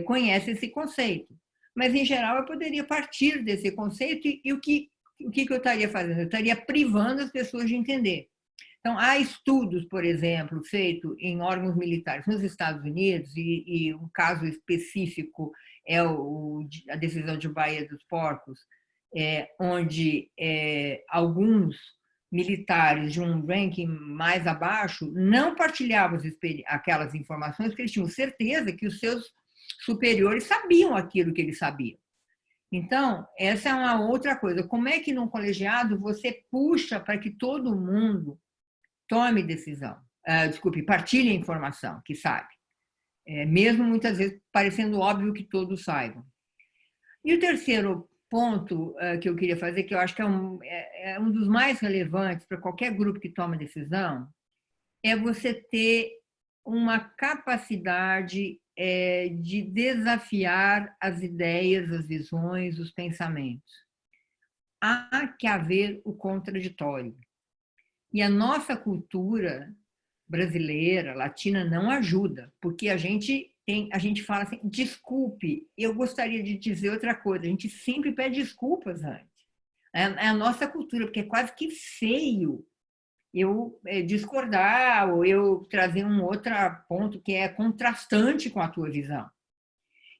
conhece esse conceito. Mas, em geral, eu poderia partir desse conceito e o que eu estaria fazendo? Eu estaria privando as pessoas de entender. Então, há estudos, por exemplo, feitos em órgãos militares nos Estados Unidos, e um caso específico é a decisão de Baía dos Porcos, onde alguns militares de um ranking mais abaixo não partilhavam aquelas informações porque eles tinham certeza que os seus superiores sabiam aquilo que eles sabiam. Então, essa é uma outra coisa. Como é que num colegiado você puxa para que todo mundo tome decisão? Partilhe a informação que sabe. Mesmo muitas vezes parecendo óbvio que todos saibam. E o terceiro ponto que eu queria fazer, que eu acho que é um dos mais relevantes para qualquer grupo que toma decisão, é você ter uma capacidade de desafiar as ideias, as visões, os pensamentos. Há que haver o contraditório. E a nossa cultura brasileira, latina, não ajuda, porque a gente fala assim, desculpe, eu gostaria de dizer outra coisa, a gente sempre pede desculpas antes. É a nossa cultura, porque é quase que feio eu discordar ou eu trazer um outro ponto que é contrastante com a tua visão.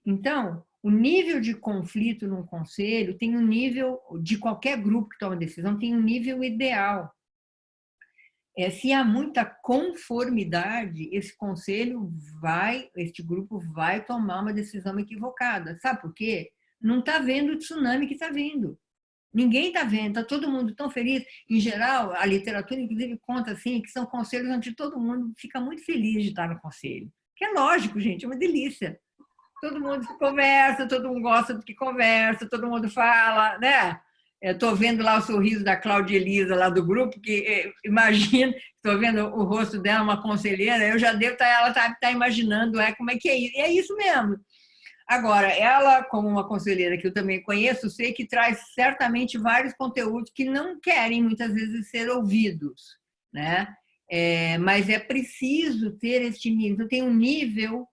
Então, o nível de conflito num conselho tem um nível, de qualquer grupo que toma decisão, tem um nível ideal. Se há muita conformidade, esse grupo vai tomar uma decisão equivocada. Sabe por quê? Não está vendo o tsunami que está vindo. Ninguém está vendo, está todo mundo tão feliz. Em geral, a literatura, inclusive, conta assim, que são conselhos onde todo mundo fica muito feliz de estar no conselho. Que é lógico, gente, é uma delícia. Todo mundo conversa, todo mundo gosta do que conversa, todo mundo fala, né? Estou vendo lá o sorriso da Cláudia Elisa, lá do grupo, que imagina, estou vendo o rosto dela, uma conselheira, eu já devo estar, ela está imaginando como é que é isso. E é isso mesmo. Agora, ela, como uma conselheira que eu também conheço, sei que traz certamente vários conteúdos que não querem, muitas vezes, ser ouvidos, né? Mas é preciso ter este nível. Então, tem um nível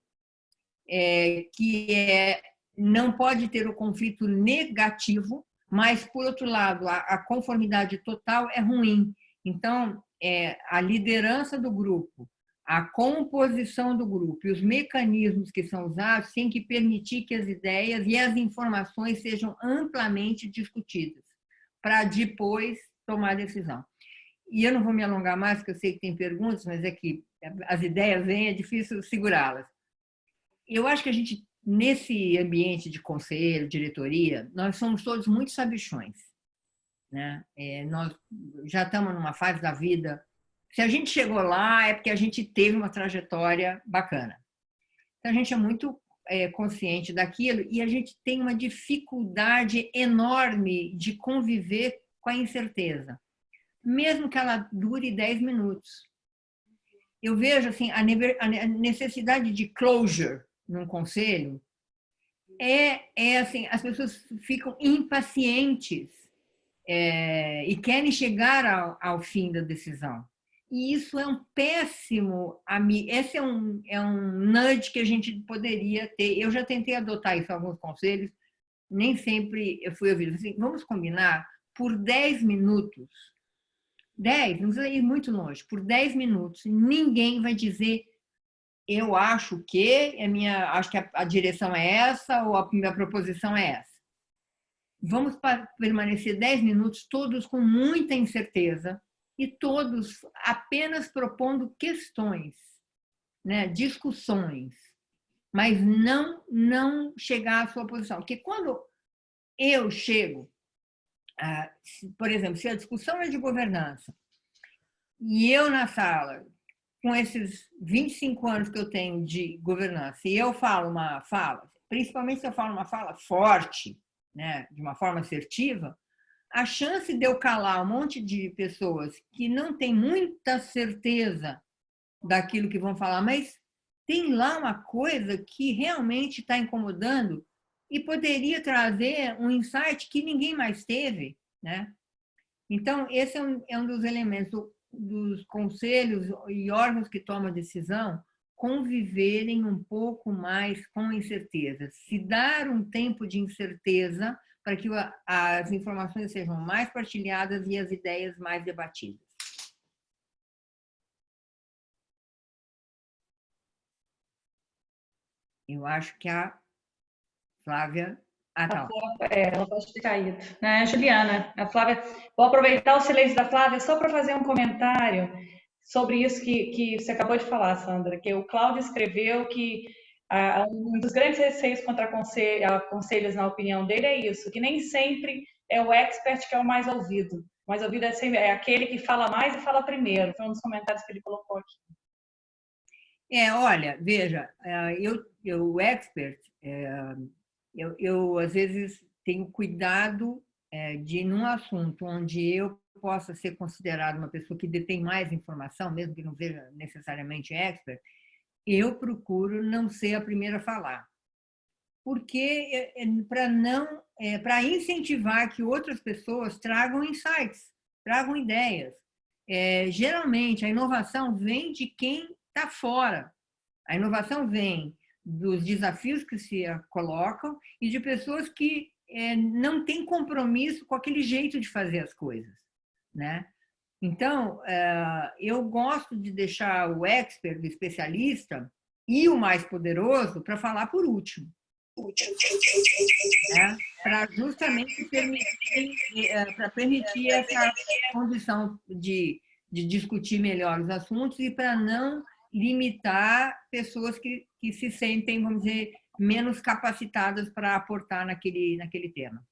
que não pode ter o conflito negativo, mas, por outro lado, a conformidade total é ruim. Então, a liderança do grupo, a composição do grupo e os mecanismos que são usados têm que permitir que as ideias e as informações sejam amplamente discutidas, para depois tomar decisão. E eu não vou me alongar mais, porque eu sei que tem perguntas, mas é que as ideias vêm, é difícil segurá-las. Eu acho que a gente, nesse ambiente de conselho, diretoria, nós somos todos muito sabichões, né? Nós já estamos numa fase da vida. Se a gente chegou lá, é porque a gente teve uma trajetória bacana. Então, a gente é muito consciente daquilo e a gente tem uma dificuldade enorme de conviver com a incerteza, mesmo que ela dure 10 minutos. Eu vejo assim, a necessidade de closure num conselho assim, as pessoas ficam impacientes e querem chegar ao fim da decisão. E isso é um péssimo... Esse é um nudge que a gente poderia ter. Eu já tentei adotar isso em alguns conselhos, nem sempre eu fui ouvida. Assim, vamos combinar por 10 minutos. 10, não precisa ir muito longe. Por 10 minutos, ninguém vai dizer eu acho que acho que a direção é essa ou a minha proposição é essa. Vamos permanecer 10 minutos todos com muita incerteza, e todos apenas propondo questões, né, discussões, mas não chegar à sua posição. Porque quando eu chego, por exemplo, se a discussão é de governança e eu na sala, com esses 25 anos que eu tenho de governança, e eu falo uma fala, principalmente se eu falo uma fala forte, né, de uma forma assertiva, a chance de eu calar um monte de pessoas que não têm muita certeza daquilo que vão falar, mas tem lá uma coisa que realmente está incomodando e poderia trazer um insight que ninguém mais teve, né? Então, esse é um dos elementos dos conselhos e órgãos que tomam decisão, conviverem um pouco mais com incerteza, se dar um tempo de incerteza para que as informações sejam mais partilhadas e as ideias mais debatidas. Eu acho que a Flávia... tá. Ela pode ter caído. Né, Juliana, a Flávia... Vou aproveitar o silêncio da Flávia só para fazer um comentário sobre isso que você acabou de falar, Sandra, que o Cláudio escreveu que um dos grandes receios contra conselhos, na opinião dele, é isso, que nem sempre é o expert que é o mais ouvido. O mais ouvido é aquele que fala mais e fala primeiro. Foi um dos comentários que ele colocou aqui. Olha, veja, o expert, eu às vezes tenho cuidado de, num assunto onde eu possa ser considerada uma pessoa que detém mais informação, mesmo que não seja necessariamente expert, eu procuro não ser a primeira a falar. Porque para incentivar que outras pessoas tragam insights, tragam ideias. Geralmente, a inovação vem de quem está fora. A inovação vem dos desafios que se colocam e de pessoas que não têm compromisso com aquele jeito de fazer as coisas, né? Então, eu gosto de deixar o expert, o especialista e o mais poderoso para falar por último, né? Para justamente permitir essa condição de discutir melhor os assuntos e para não limitar pessoas que se sentem, vamos dizer, menos capacitadas para aportar naquele tema.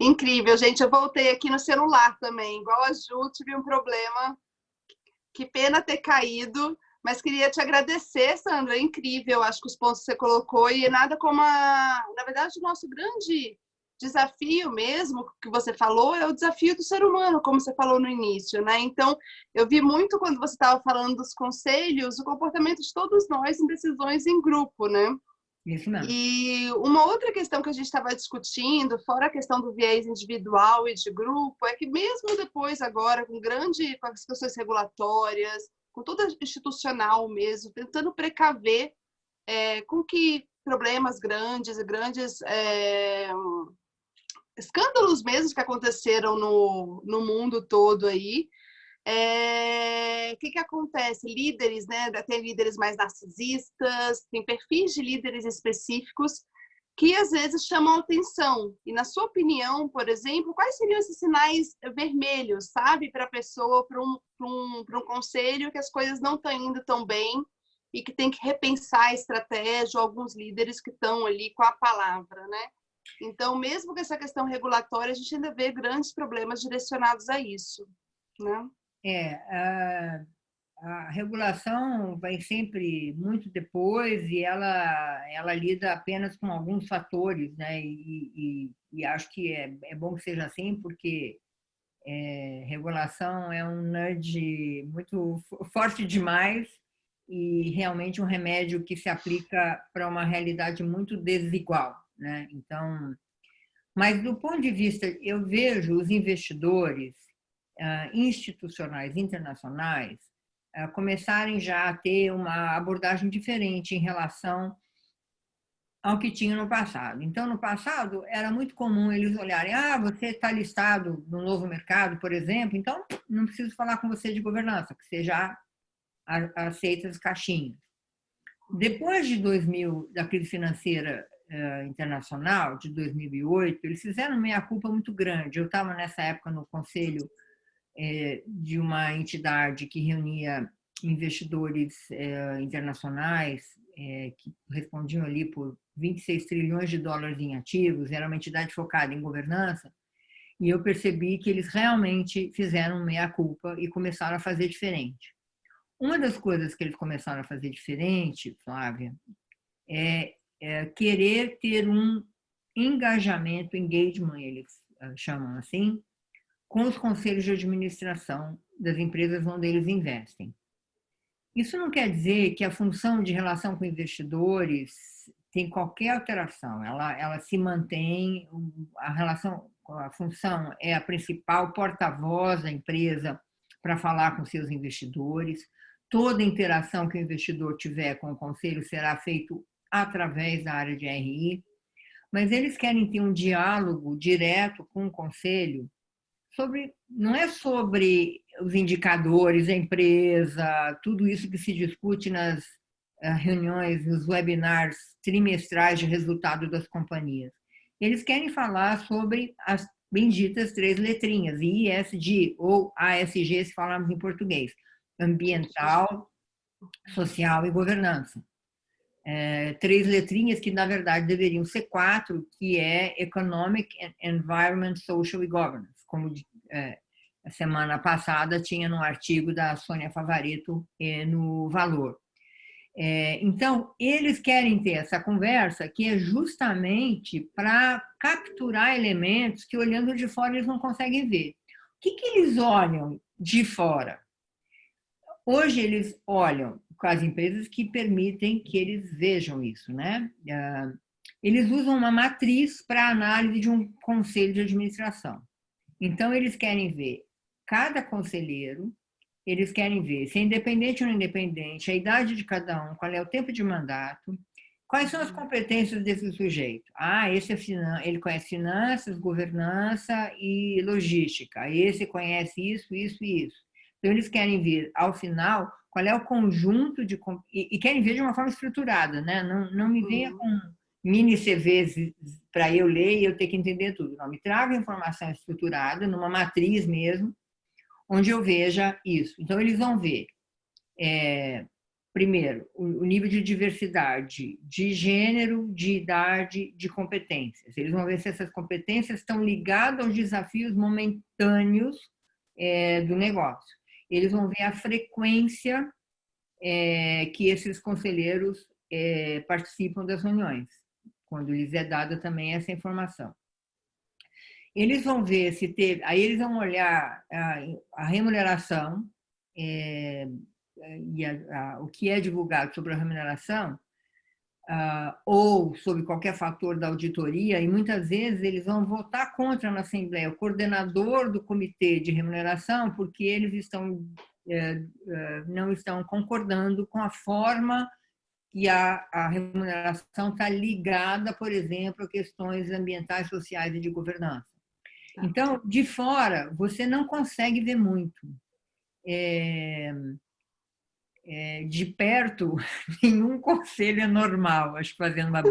Incrível, gente. Eu voltei aqui no celular também, igual a Ju, tive um problema. Que pena ter caído, mas queria te agradecer, Sandra. É incrível, acho que os pontos que você colocou, e nada como na verdade, o nosso grande desafio mesmo, que você falou, é o desafio do ser humano, como você falou no início, né? Então, eu vi muito quando você estava falando dos conselhos, o comportamento de todos nós em decisões em grupo, né? Isso mesmo. E uma outra questão que a gente estava discutindo, fora a questão do viés individual e de grupo, é que mesmo depois agora, com as questões regulatórias, com toda institucional mesmo, tentando precaver com que problemas grandes escândalos mesmo que aconteceram no mundo todo aí, o que acontece? Líderes, né? Tem líderes mais narcisistas, tem perfis de líderes específicos que às vezes chamam atenção. E na sua opinião, por exemplo, quais seriam esses sinais vermelhos, sabe, para a pessoa, para um conselho que as coisas não estão indo tão bem e que tem que repensar a estratégia, alguns líderes que estão ali com a palavra, né? Então, mesmo com essa questão regulatória, a gente ainda vê grandes problemas direcionados a isso, né? A regulação vai sempre muito depois e ela lida apenas com alguns fatores, né? E acho que é bom que seja assim, porque regulação é um nudge muito forte demais e realmente um remédio que se aplica para uma realidade muito desigual, né? Então, mas do ponto de vista, eu vejo os investidores institucionais internacionais começarem já a ter uma abordagem diferente em relação ao que tinha no passado. Então, no passado, era muito comum eles olharem, você está listado no novo mercado, por exemplo, então não preciso falar com você de governança, que você já aceita as caixinhas. Depois de 2000, da crise financeira internacional, de 2008, eles fizeram uma meia-culpa muito grande. Eu estava nessa época no Conselho de uma entidade que reunia investidores internacionais que respondiam ali por 26 trilhões de dólares em ativos, era uma entidade focada em governança, e eu percebi que eles realmente fizeram meia-culpa e começaram a fazer diferente. Uma das coisas que eles começaram a fazer diferente, Flávia, é querer ter um engajamento, engagement, eles chamam assim, com os conselhos de administração das empresas onde eles investem. Isso não quer dizer que a função de relação com investidores tem qualquer alteração, ela se mantém, a função é a principal porta-voz da empresa para falar com seus investidores, toda interação que o investidor tiver com o conselho será feito através da área de RI, mas eles querem ter um diálogo direto com o conselho não é sobre os indicadores da empresa, tudo isso que se discute nas reuniões, nos webinars trimestrais de resultado das companhias. Eles querem falar sobre as benditas 3 letrinhas, ISG ou ASG, se falarmos em português, ambiental, social e governança. 3 letrinhas que, na verdade, deveriam ser 4, que é Economic, Environment, Social e Governance, como a semana passada tinha no artigo da Sônia Favaretto no Valor. Então, eles querem ter essa conversa que é justamente para capturar elementos que, olhando de fora, eles não conseguem ver. O que eles olham de fora? Hoje, eles olham com as empresas que permitem que eles vejam isso, né? Eles usam uma matriz para análise de um conselho de administração. Então, eles querem ver cada conselheiro, eles querem ver se é independente ou não independente, a idade de cada um, qual é o tempo de mandato, quais são as competências desse sujeito. Esse ele conhece finanças, governança e logística. Esse conhece isso, isso e isso. Então, eles querem ver, ao final, qual é o conjunto de... E querem ver de uma forma estruturada, né? Não me venha com mini CVs para eu ler e eu ter que entender tudo. Não, me traga informação estruturada, numa matriz mesmo, onde eu veja isso. Então, eles vão ver, primeiro, o nível de diversidade de gênero, de idade, de competências. Eles vão ver se essas competências estão ligadas aos desafios momentâneos do negócio. Eles vão ver a frequência que esses conselheiros participam das reuniões, quando lhes é dada também essa informação. Eles vão ver se teve... Aí eles vão olhar a remuneração e o que é divulgado sobre a remuneração ou sobre qualquer fator da auditoria, e muitas vezes eles vão votar contra na Assembleia o coordenador do comitê de remuneração, porque eles não estão concordando com a forma que a remuneração está ligada, por exemplo, a questões ambientais, sociais e de governança. Então, de fora, você não consegue ver muito. De perto, nenhum conselho é normal, acho que fazendo uma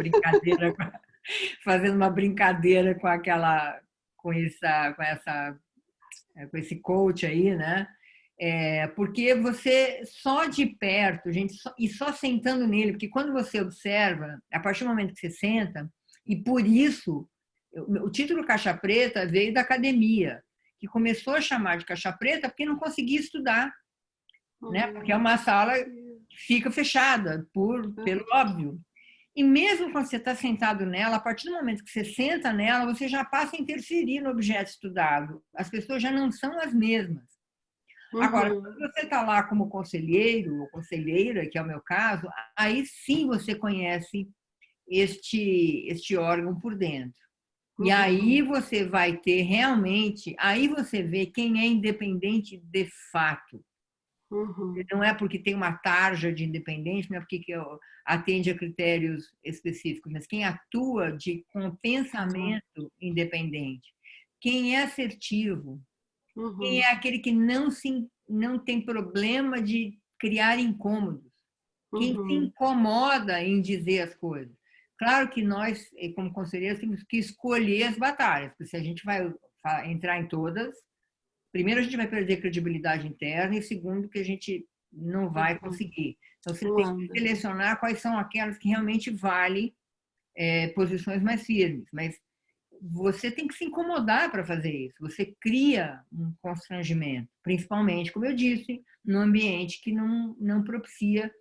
brincadeira com esse coach aí, né? Porque você, só de perto, gente, e só sentando nele, porque quando você observa, a partir do momento que você senta, e por isso, o título Caixa Preta veio da academia, que começou a chamar de Caixa Preta porque não conseguia estudar, né? Porque é uma sala que fica fechada, pelo óbvio. E mesmo quando você está sentado nela, a partir do momento que você senta nela, você já passa a interferir no objeto estudado. As pessoas já não são as mesmas. Agora, quando você está lá como conselheiro ou conselheira, que é o meu caso, aí sim você conhece este órgão por dentro. E aí você vai ter realmente, aí você vê quem é independente de fato. Não é porque tem uma tarja de independente, não é porque atende a critérios específicos, mas quem atua com pensamento independente. Quem é assertivo, quem é aquele que não tem problema de criar incômodos, quem se incomoda em dizer as coisas. Claro que nós, como conselheiros, temos que escolher as batalhas, porque se a gente vai entrar em todas, primeiro, a gente vai perder credibilidade interna e segundo, que a gente não vai conseguir. Então, você tem que selecionar quais são aquelas que realmente valem posições mais firmes. Mas você tem que se incomodar para fazer isso. Você cria um constrangimento, principalmente, como eu disse, num ambiente que não propicia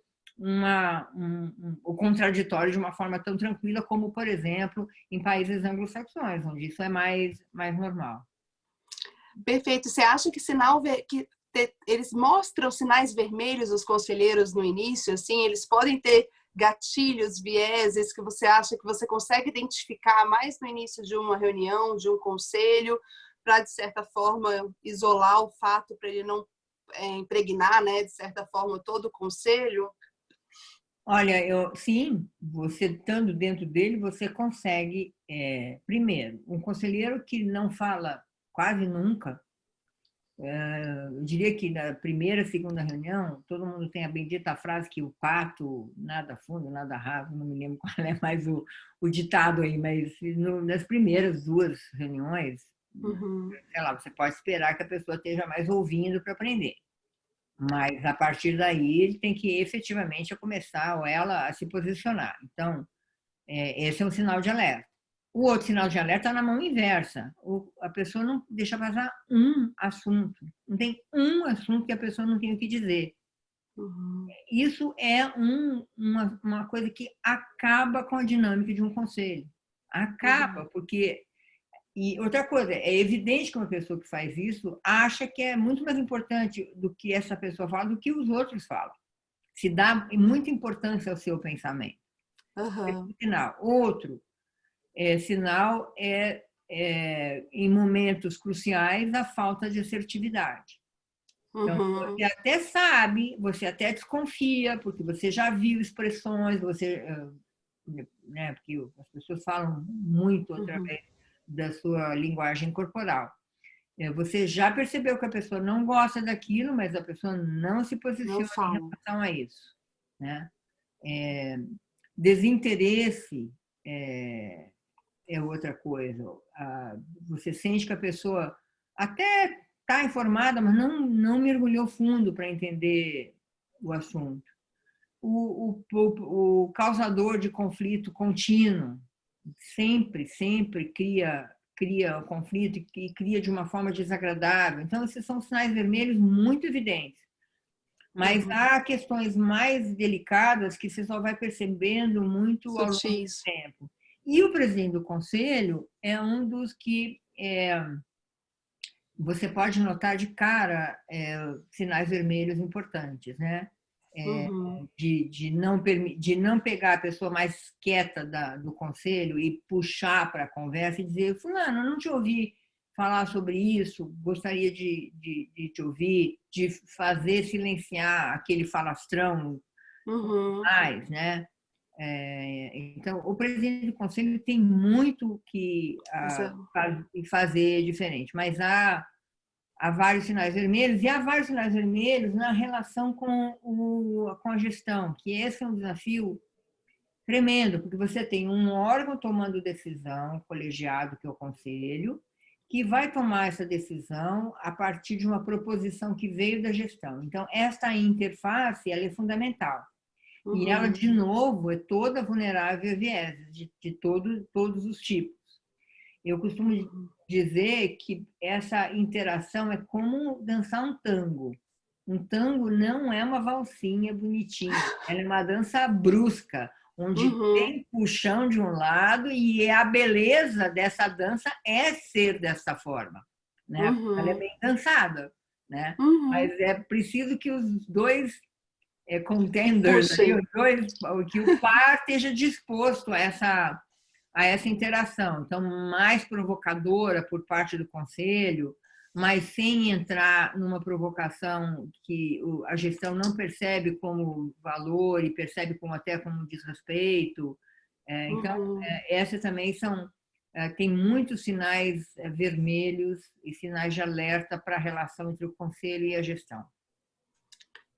o contraditório de uma forma tão tranquila como, por exemplo, em países anglo-saxões, onde isso é mais normal. Perfeito. Você acha que eles mostram sinais vermelhos, os conselheiros, no início? Assim, eles podem ter gatilhos, vieses que você acha que você consegue identificar mais no início de uma reunião, de um conselho, para, de certa forma, isolar o fato, para ele não impregnar, né, de certa forma, todo o conselho? Olha, sim, você estando dentro dele, você consegue, primeiro, um conselheiro que não fala quase nunca, eu diria que na primeira, segunda reunião, todo mundo tem a bendita frase que o pato nada fundo, nada raso, não me lembro qual é mais o ditado aí, mas nas primeiras 2 reuniões, sei lá, você pode esperar que a pessoa esteja mais ouvindo para aprender. Mas, a partir daí, ele tem que efetivamente começar, ou ela, a se posicionar. Então, esse é um sinal de alerta. O outro sinal de alerta está na mão inversa. A pessoa não deixa passar um assunto. Não tem um assunto que a pessoa não tenha o que dizer. Isso é uma coisa que acaba com a dinâmica de um conselho. Acaba, porque... E outra coisa, é evidente que uma pessoa que faz isso acha que é muito mais importante do que essa pessoa fala do que os outros falam. Se dá muita importância ao seu pensamento. Sinal. Outro sinal em momentos cruciais, a falta de assertividade. Então, você até sabe, você até desconfia, porque você já viu expressões, né, porque as pessoas falam muito através da sua linguagem corporal. Você já percebeu que a pessoa não gosta daquilo, mas a pessoa não se posiciona em relação a isso, né? Desinteresse é outra coisa. Você sente que a pessoa até está informada, mas não mergulhou fundo para entender o assunto. O causador de conflito contínuo sempre cria conflito e cria de uma forma desagradável. Então, esses são sinais vermelhos muito evidentes. Mas há questões mais delicadas que você só vai percebendo muito ao longo do tempo. E o presidente do conselho é um dos que você pode notar de cara sinais vermelhos importantes, né? De não pegar a pessoa mais quieta do conselho e puxar para a conversa e dizer: fulano, não te ouvi falar sobre isso, gostaria de te ouvir, de fazer silenciar aquele falastrão mais, né? Então, o presidente do conselho tem muito que fazer diferente, mas há vários sinais vermelhos, e há vários sinais vermelhos na relação com a gestão, que esse é um desafio tremendo, porque você tem um órgão tomando decisão, colegiado, que é o conselho, que vai tomar essa decisão a partir de uma proposição que veio da gestão. Então, esta interface ela é fundamental. E ela, de novo, é toda vulnerável a vieses, de todos os tipos. Eu costumo dizer que essa interação é como dançar um tango. Um tango não é uma valsinha bonitinha, ela é uma dança brusca, onde tem puxão de um lado e a beleza dessa dança é ser dessa forma, né? Ela é bem dançada, né? Mas é preciso que os dois contenders, que o par esteja disposto a essa interação. Então, mais provocadora por parte do conselho, mas sem entrar numa provocação que a gestão não percebe como valor e percebe até como desrespeito. Então, essas também tem muitos sinais vermelhos e sinais de alerta para a relação entre o conselho e a gestão.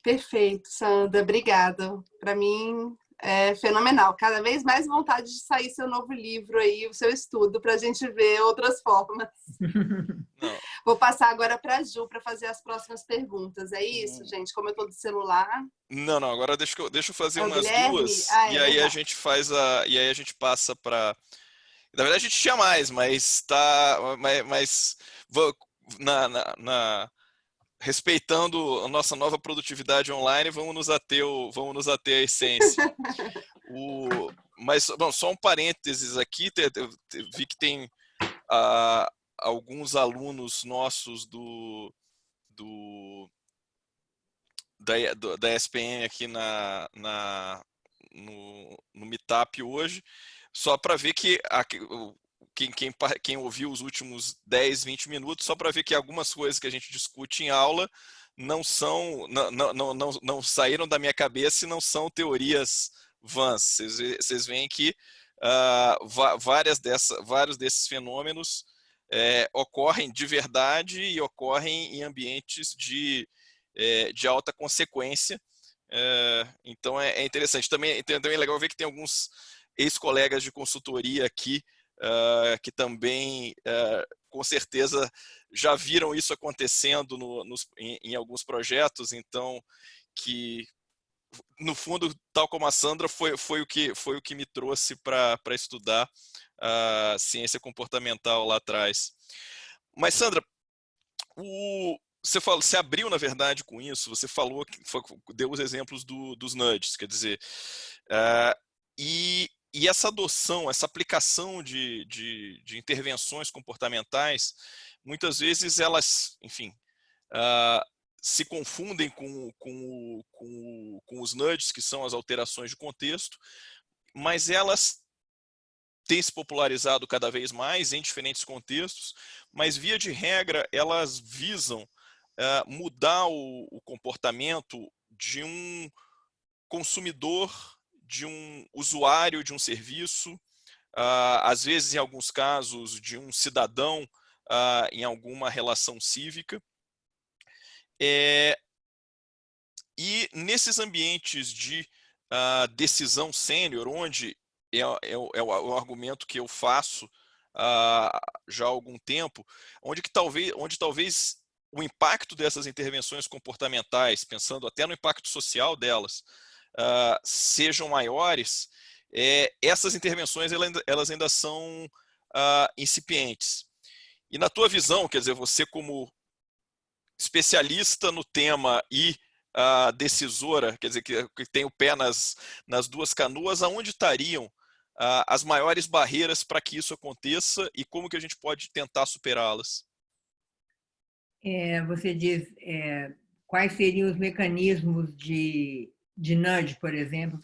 Perfeito, Sandra. Obrigada. Para mim, é fenomenal. Cada vez mais vontade de sair seu novo livro aí, o seu estudo, para a gente ver outras formas. Não. Vou passar agora para a Ju para fazer as próximas perguntas. É isso, gente? Como eu estou do celular. Não, agora deixa eu fazer É o umas Guilherme? duas Ah, e é aí a verdade. gente faz e aí a gente passa para. Na verdade a gente tinha mais, mas na, na- na- respeitando a nossa nova produtividade online, vamos nos ater à essência. Mas, bom, só um parênteses aqui, vi que tem ah, alguns alunos nossos do, da SPM aqui no Meetup hoje, só para ver que quem ouviu os últimos 10, 20 minutos, só para ver que algumas coisas que a gente discute em aula não saíram da minha cabeça e não são teorias vãs. Vocês veem que vários desses fenômenos ocorrem de verdade e ocorrem em ambientes de alta consequência. Então é interessante. Também é legal ver que tem alguns ex-colegas de consultoria aqui que também, com certeza, já viram isso acontecendo em alguns projetos. Então, que no fundo, tal como a Sandra, foi o que me trouxe para estudar ciência comportamental lá atrás. Mas, Sandra, você abriu, na verdade, com isso, você falou, deu os exemplos dos nudges, quer dizer, e essa adoção, essa aplicação de intervenções comportamentais, muitas vezes elas, enfim, se confundem com os nudges, que são as alterações de contexto, mas elas têm se popularizado cada vez mais em diferentes contextos, mas via de regra elas visam mudar o comportamento de um consumidor, de um usuário de um serviço, às vezes, em alguns casos, de um cidadão em alguma relação cívica. E nesses ambientes de decisão sênior, onde é o argumento que eu faço já há algum tempo, onde talvez o impacto dessas intervenções comportamentais, pensando até no impacto social delas, sejam maiores, essas intervenções elas ainda são incipientes. E na tua visão, quer dizer, você como especialista no tema e decisora, quer dizer, que tem o pé nas duas canoas, aonde estariam as maiores barreiras para que isso aconteça e como que a gente pode tentar superá-las? Você diz quais seriam os mecanismos de nudge, por exemplo,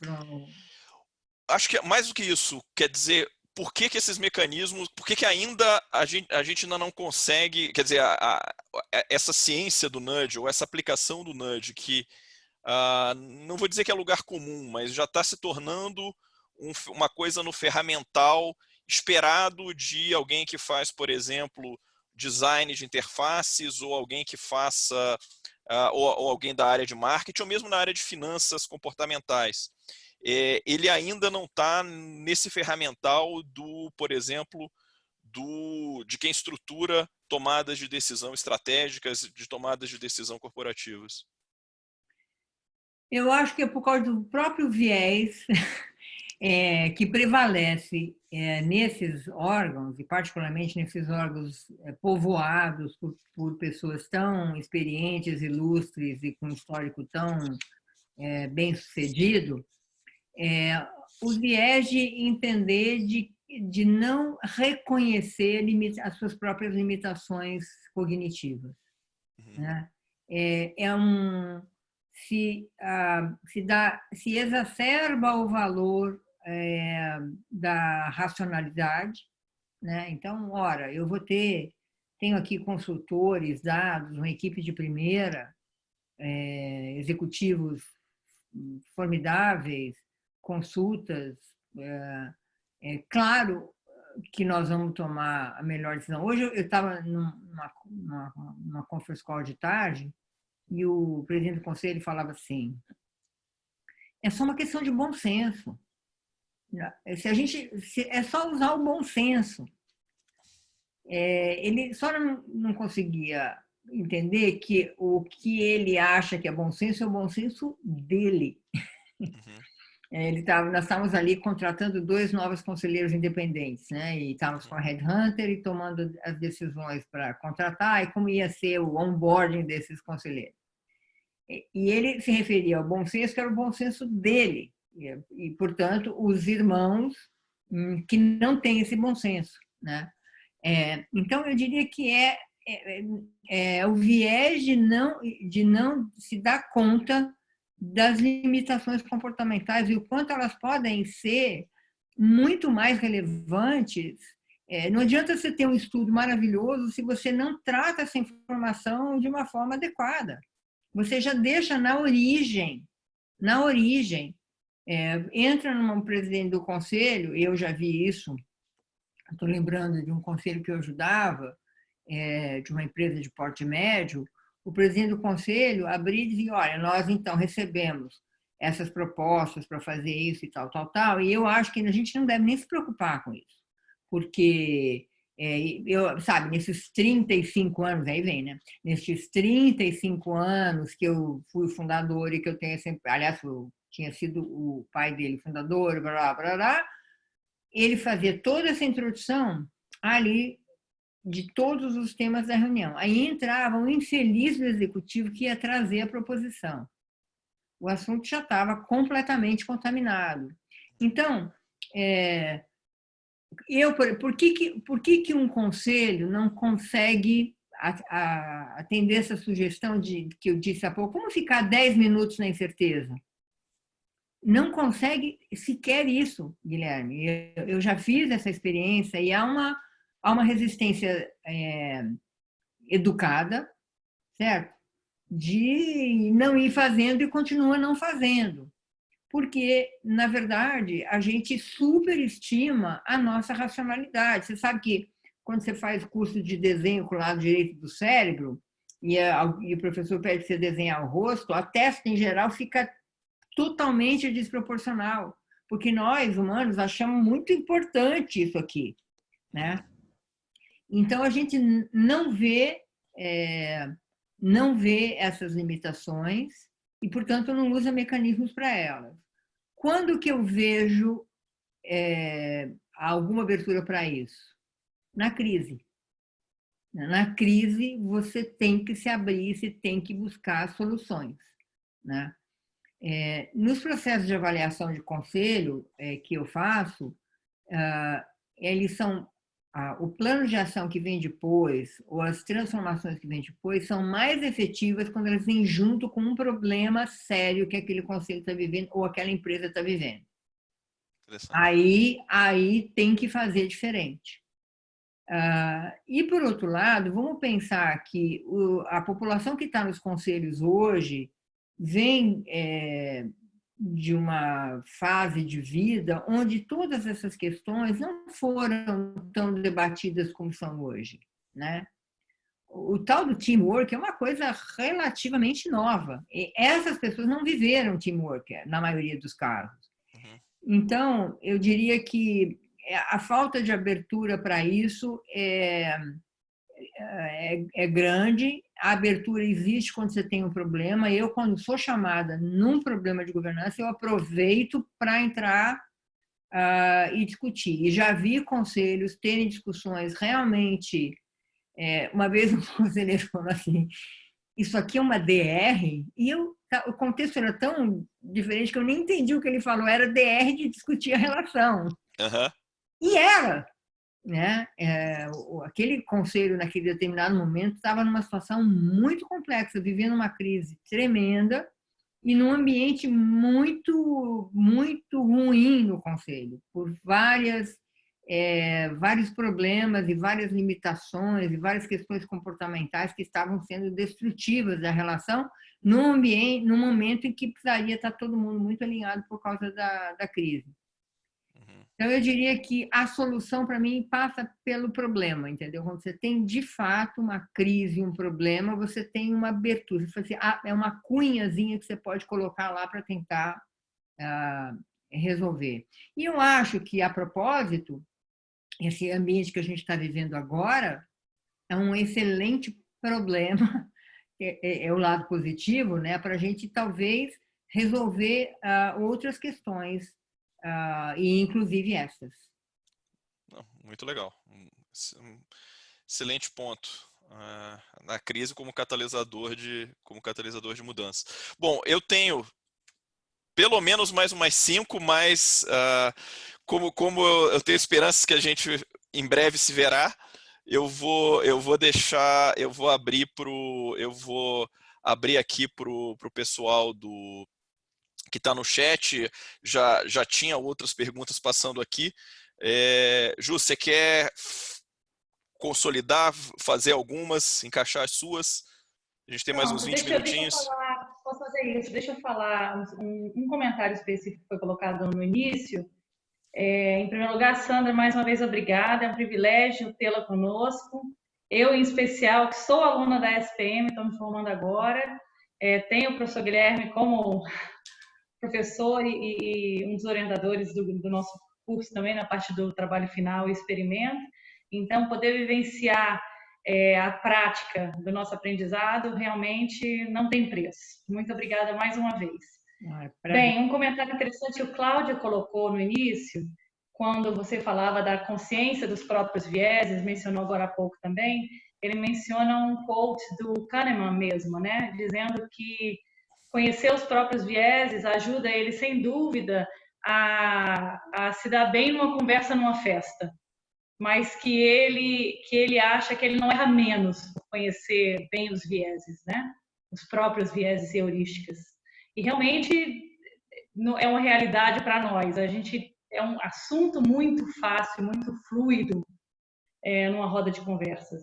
Acho que mais do que isso, quer dizer, por que esses mecanismos, por que ainda a gente ainda não consegue, quer dizer, essa ciência do nudge, ou essa aplicação do nudge, que não vou dizer que é lugar comum, mas já está se tornando uma coisa no ferramental esperado de alguém que faz, por exemplo, design de interfaces, ou alguém que faça, ou alguém da área de marketing, ou mesmo na área de finanças comportamentais. Ele ainda não está nesse ferramental por exemplo, de quem estrutura tomadas de decisão estratégicas, de tomadas de decisão corporativas. Eu acho que é por causa do próprio viés que prevalece nesses órgãos, e particularmente nesses órgãos povoados por pessoas tão experientes, ilustres e com histórico tão bem-sucedido, o viés de entender de não reconhecer as suas próprias limitações cognitivas. Uhum. Né? Se exacerba o valor da racionalidade, né? Então, ora, tenho aqui consultores, dados, uma equipe de primeira, executivos formidáveis, consultas. Claro que nós vamos tomar a melhor decisão. Hoje eu estava numa conference call de tarde e o presidente do conselho falava assim: é só uma questão de bom senso. É só usar o bom senso. ele só não conseguia entender que o que ele acha que é bom senso é o bom senso dele. Uhum. Nós estávamos ali contratando 2 novos conselheiros independentes, né? E estávamos com a Headhunter e tomando as decisões para contratar e como ia ser o onboarding desses conselheiros. E ele se referia ao bom senso, que era o bom senso dele. E portanto, os irmãos que não têm esse bom senso, né? Então, eu diria que é o viés de não se dar conta das limitações comportamentais e o quanto elas podem ser muito mais relevantes. Não adianta você ter um estudo maravilhoso se você não trata essa informação de uma forma adequada. Você já deixa na origem. Entra num presidente do conselho, eu já vi isso, estou lembrando de um conselho que eu ajudava, de uma empresa de porte médio, o presidente do conselho abria e dizia, olha, nós então recebemos essas propostas para fazer isso e tal, e eu acho que a gente não deve nem se preocupar com isso, porque, sabe, nesses 35 anos, aí vem, né? Nesses 35 anos que eu fui fundador e que eu tenho sempre, aliás, eu tinha sido o pai dele fundador, blá, blá, blá, ele fazia toda essa introdução ali de todos os temas da reunião. Aí entrava um infeliz do executivo que ia trazer a proposição. O assunto já estava completamente contaminado. Então, por que um conselho não consegue atender essa sugestão que eu disse há pouco? Como ficar 10 minutos na incerteza? Não consegue sequer isso, Guilherme. Eu já fiz essa experiência e há uma resistência educada, certo? De não ir fazendo e continua não fazendo. Porque, na verdade, a gente superestima a nossa racionalidade. Você sabe que quando você faz curso de desenho com o lado direito do cérebro e o professor pede que você desenhar o rosto, a testa, em geral, fica totalmente desproporcional, porque nós, humanos, achamos muito importante isso aqui, né? Então, a gente não vê essas limitações e, portanto, não usa mecanismos para elas. Quando que eu vejo alguma abertura para isso? Na crise. Na crise, você tem que se abrir, você tem que buscar soluções, né? Nos processos de avaliação de conselho que eu faço, eles são o plano de ação que vem depois, ou as transformações que vêm depois, são mais efetivas quando elas vêm junto com um problema sério que aquele conselho está vivendo ou aquela empresa está vivendo. Aí tem que fazer diferente. E, por outro lado, vamos pensar que a população que está nos conselhos hoje vem de uma fase de vida onde todas essas questões não foram tão debatidas como são hoje, né? O tal do teamwork é uma coisa relativamente nova. E essas pessoas não viveram teamwork, na maioria dos casos. Então, eu diria que a falta de abertura para isso é grande. A abertura existe quando você tem um problema. Eu, quando sou chamada num problema de governança, eu aproveito para entrar e discutir. E já vi conselhos terem discussões realmente... uma vez um conselheiro falou assim, isso aqui é uma DR? E o contexto era tão diferente que eu nem entendi o que ele falou. Era DR de discutir a relação. Uhum. E era... né? Aquele conselho, naquele determinado momento, estava numa situação muito complexa, vivendo uma crise tremenda e num ambiente muito, muito ruim no conselho, por vários problemas e várias limitações e várias questões comportamentais que estavam sendo destrutivas da relação num momento em que precisaria estar todo mundo muito alinhado por causa da crise. Então, eu diria que a solução, para mim, passa pelo problema, entendeu? Quando você tem, de fato, uma crise, um problema, você tem uma abertura. Você fala assim, é uma cunhazinha que você pode colocar lá para tentar resolver. E eu acho que, a propósito, esse ambiente que a gente está vivendo agora é um excelente problema, é o lado positivo, né, para a gente talvez resolver outras questões, e inclusive essas. Não, muito legal. Excelente ponto. Na crise como catalisador de mudança. Bom, eu tenho pelo menos mais umas 5, mas como eu tenho esperanças que a gente em breve se verá, eu vou abrir aqui pro pessoal que está no chat. Já tinha outras perguntas passando aqui. Ju, você quer consolidar, fazer algumas, encaixar as suas? A gente tem mais uns 20 minutinhos. Posso fazer isso? Deixa eu falar um comentário específico que foi colocado no início. Em primeiro lugar, Sandra, mais uma vez obrigada, é um privilégio tê-la conosco. Eu, em especial, que sou aluna da SPM, estou me formando agora, tenho o professor Guilherme como professor e um dos orientadores do nosso curso também, na parte do trabalho final e experimento. Então, poder vivenciar a prática do nosso aprendizado realmente não tem preço. Muito obrigada mais uma vez. Bem, um comentário interessante que o Cláudio colocou no início, quando você falava da consciência dos próprios vieses, mencionou agora há pouco também, ele menciona um quote do Kahneman mesmo, né? Dizendo que conhecer os próprios vieses ajuda ele, sem dúvida, a se dar bem numa conversa numa festa, mas que ele acha que ele não erra menos por conhecer bem os vieses, né? Os próprios vieses e heurísticas. E realmente é uma realidade para nós. É um assunto muito fácil, muito fluido numa roda de conversas.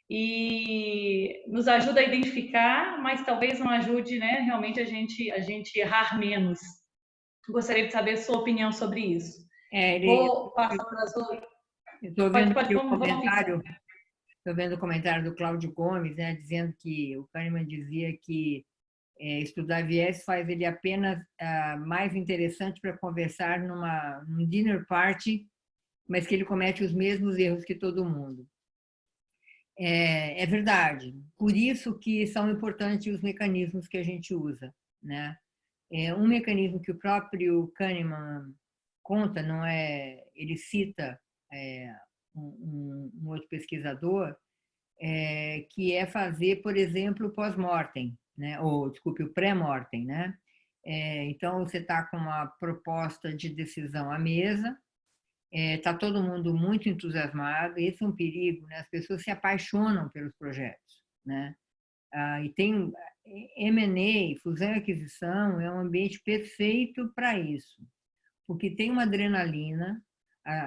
E nos ajuda a identificar, mas talvez não ajude, né, realmente a gente errar menos. Gostaria de saber a sua opinião sobre isso. Vou passar para as outras. Estou vendo o comentário do Cláudio Gomes, né, dizendo que o Kahneman dizia que estudar viés faz ele apenas mais interessante para conversar num dinner party, mas que ele comete os mesmos erros que todo mundo. É verdade. Por isso que são importantes os mecanismos que a gente usa, né? Um mecanismo que o próprio Kahneman conta, não é? Ele cita um outro pesquisador, que é fazer, por exemplo, o pós-mortem, né? Ou, desculpe, o pré-mortem, né? Então, você está com uma proposta de decisão à mesa, está todo mundo muito entusiasmado, esse é um perigo, né? As pessoas se apaixonam pelos projetos, né? E tem M&A, fusão e aquisição, é um ambiente perfeito para isso, porque tem uma adrenalina,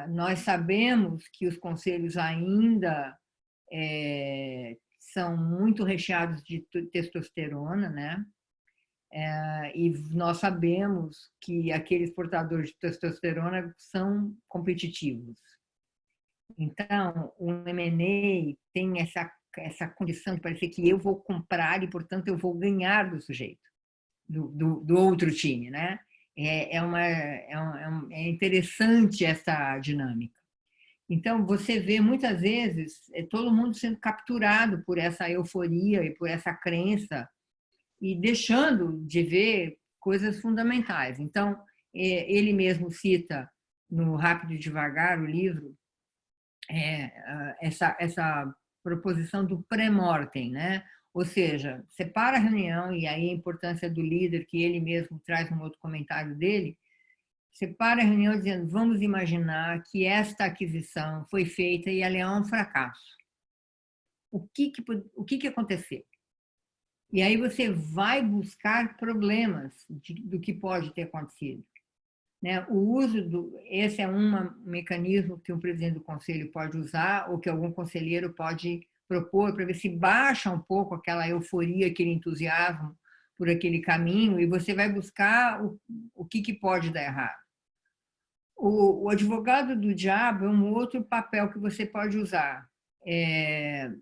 nós sabemos que os conselhos ainda são muito recheados de testosterona, né? E nós sabemos que aqueles portadores de testosterona são competitivos. Então, o M&A tem essa condição de parecer que eu vou comprar e, portanto, eu vou ganhar do sujeito, do outro time, né? É interessante essa dinâmica. Então, você vê muitas vezes todo mundo sendo capturado por essa euforia e por essa crença e deixando de ver coisas fundamentais. Então, ele mesmo cita no Rápido e Devagar, o livro, essa proposição do pré-mortem, né? Ou seja, separa a reunião, e aí a importância do líder, que ele mesmo traz um outro comentário dele, separa a reunião dizendo, vamos imaginar que esta aquisição foi feita e ela é um fracasso. O que aconteceu? E aí você vai buscar problemas do que pode ter acontecido. Né? Esse é um mecanismo que um presidente do conselho pode usar ou que algum conselheiro pode propor para ver se baixa um pouco aquela euforia, aquele entusiasmo por aquele caminho, e você vai buscar o que pode dar errado. O advogado do diabo é um outro papel que você pode usar.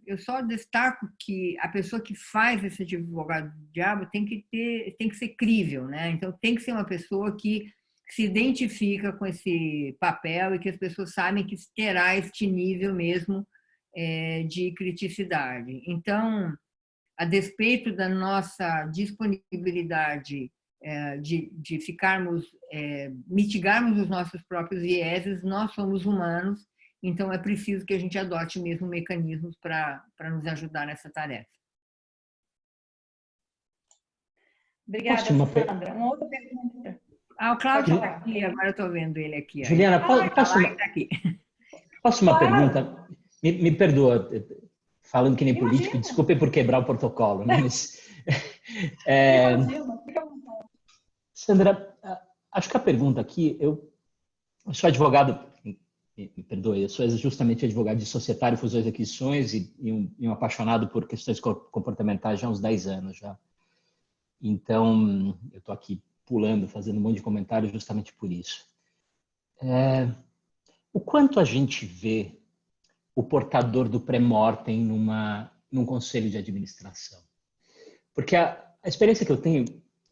Eu só destaco que a pessoa que faz esse advogado do diabo tem que ser crível, né? Então tem que ser uma pessoa que se identifica com esse papel e que as pessoas sabem que terá este nível mesmo de criticidade. Então, a despeito da nossa disponibilidade de mitigarmos os nossos próprios vieses, nós somos humanos, então é preciso que a gente adote mesmo mecanismos para nos ajudar nessa tarefa. Obrigada, Sandra. Uma outra pergunta. O Cláudio está aqui, agora eu estou vendo ele aqui. Juliana, posso uma pergunta? Me perdoa, falando que nem político, desculpe por quebrar o protocolo, né? Mas, Sandra, acho que a pergunta aqui, eu sou advogado, me perdoe, eu sou justamente advogado de societário, fusões e aquisições e um apaixonado por questões comportamentais já há uns 10 anos já. Então, eu estou aqui pulando, fazendo um monte de comentários justamente por isso. O quanto a gente vê o portador do pré-mortem num conselho de administração? Porque a experiência que eu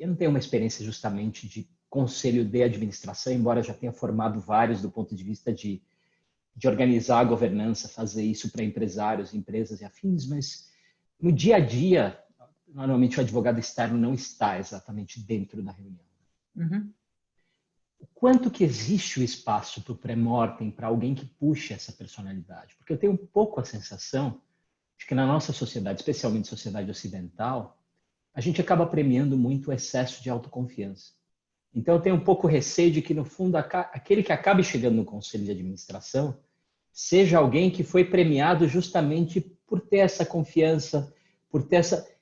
não tenho uma experiência justamente de conselho de administração, embora já tenha formado vários do ponto de vista de organizar a governança, fazer isso para empresários, empresas e afins, mas no dia a dia, normalmente o advogado externo não está exatamente dentro da reunião. Uhum. O quanto que existe o espaço para o pré-mortem, para alguém que puxe essa personalidade? Porque eu tenho um pouco a sensação de que na nossa sociedade, especialmente sociedade ocidental, a gente acaba premiando muito o excesso de autoconfiança. Então eu tenho um pouco receio de que, no fundo, aquele que acabe chegando no conselho de administração seja alguém que foi premiado justamente por ter essa confiança, por ter essa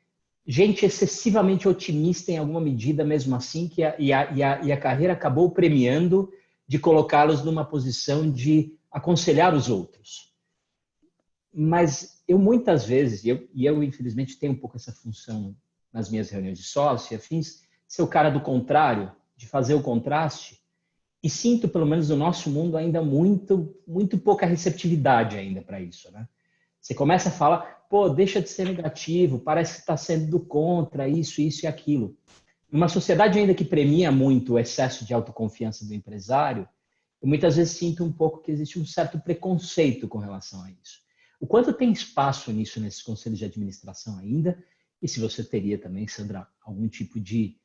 gente excessivamente otimista em alguma medida, mesmo assim, e a carreira acabou premiando de colocá-los numa posição de aconselhar os outros. Mas eu muitas vezes, e eu infelizmente tenho um pouco essa função nas minhas reuniões de sócio e afins, ser o cara do contrário, de fazer o contraste, e sinto, pelo menos no nosso mundo, ainda muito pouca receptividade ainda para isso, né? Você começa a falar, pô, deixa de ser negativo, parece que está sendo do contra, isso e aquilo. Numa sociedade ainda que premia muito o excesso de autoconfiança do empresário, eu muitas vezes sinto um pouco que existe um certo preconceito com relação a isso. O quanto tem espaço nisso, nesses conselhos de administração ainda? E se você teria também, Sandra, algum tipo de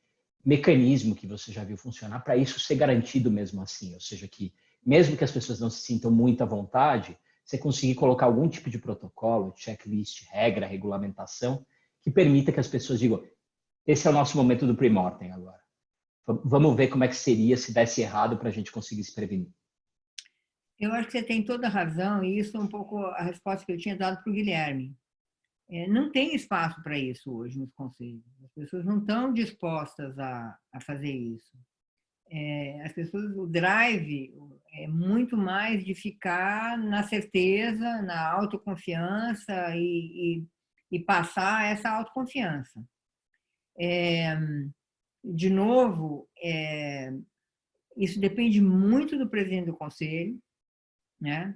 mecanismo que você já viu funcionar para isso ser garantido mesmo assim? Ou seja, que mesmo que as pessoas não se sintam muito à vontade, você conseguir colocar algum tipo de protocolo, checklist, regra, regulamentação, que permita que as pessoas digam, esse é o nosso momento do pre-mortem agora. Vamos ver como é que seria se desse errado para a gente conseguir se prevenir. Eu acho que você tem toda a razão, e isso é um pouco a resposta que eu tinha dado para o Guilherme. Não tem espaço para isso hoje nos conselhos. As pessoas não estão dispostas a fazer isso. As pessoas, o drive é muito mais de ficar na certeza, na autoconfiança e passar essa autoconfiança. De novo, isso depende muito do presidente do conselho, né?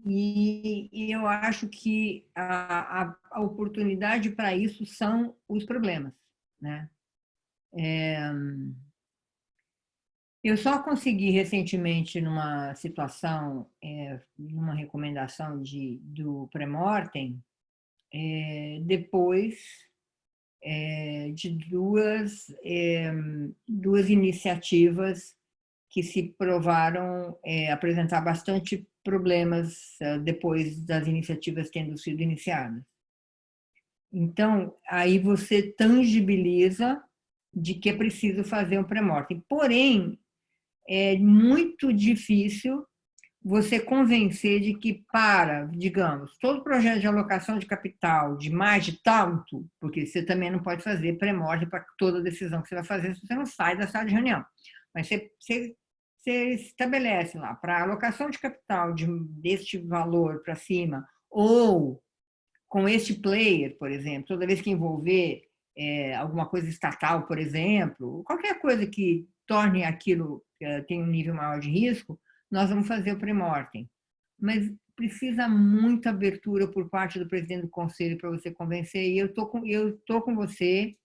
E eu acho que a oportunidade para isso são os problemas, né? Eu só consegui recentemente, numa situação, numa recomendação do pré-mortem, depois de duas iniciativas que se provaram apresentar bastante problemas depois das iniciativas tendo sido iniciadas. Então, aí você tangibiliza de que é preciso fazer um pré-mortem. Porém, é muito difícil você convencer de que digamos, todo projeto de alocação de capital de mais de tanto, porque você também não pode fazer pré-mortem para toda decisão que você vai fazer se você não sai da sala de reunião. Mas você estabelece lá, para alocação de capital deste valor para cima, ou com este player, por exemplo, toda vez que envolver alguma coisa estatal, por exemplo, qualquer coisa que torne aquilo tem um nível maior de risco, nós vamos fazer o pré-mortem. Mas precisa muita abertura por parte do presidente do conselho para você convencer, e eu tô com você,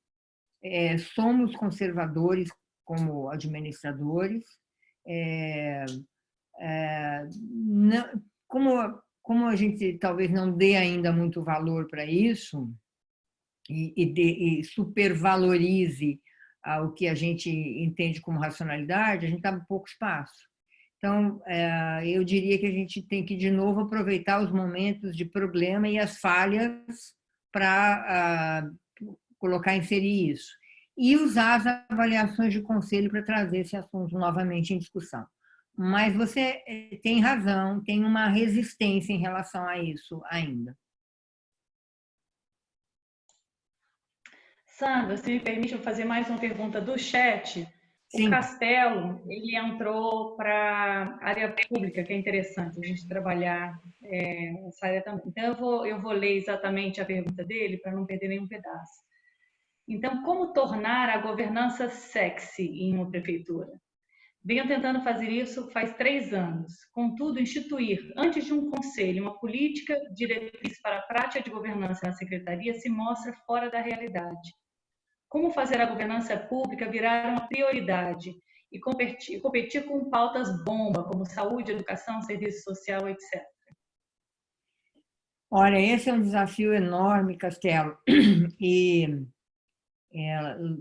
somos conservadores como administradores. Como a gente talvez não dê ainda muito valor para isso e supervalorize o que a gente entende como racionalidade, a gente está com pouco espaço. Então, eu diria que a gente tem que, de novo, aproveitar os momentos de problema e as falhas para inserir isso. E usar as avaliações de conselho para trazer esse assunto novamente em discussão. Mas você tem razão, tem uma resistência em relação a isso ainda. Sandra, se me permite, eu vou fazer mais uma pergunta do chat. Sim. O Castelo, ele entrou para a área pública, que é interessante a gente trabalhar essa área também. Então, eu vou ler exatamente a pergunta dele, para não perder nenhum pedaço. Então, como tornar a governança sexy em uma prefeitura? Venho tentando fazer isso faz 3 anos. Contudo, instituir, antes de um conselho, uma política diretriz para a prática de governança na secretaria se mostra fora da realidade. Como fazer a governança pública virar uma prioridade e competir com pautas bomba, como saúde, educação, serviço social, etc.? Olha, esse é um desafio enorme, Castelo. E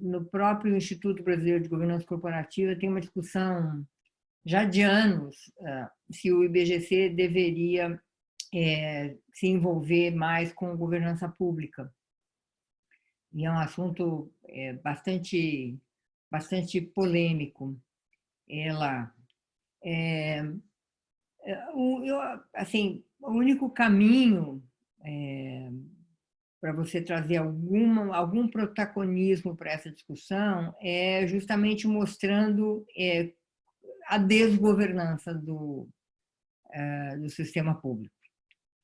no próprio Instituto Brasileiro de Governança Corporativa tem uma discussão já de anos se o IBGC deveria se envolver mais com governança pública. E é um assunto bastante polêmico lá. Assim, o único caminho para você trazer algum protagonismo para essa discussão é justamente mostrando a desgovernança do sistema público,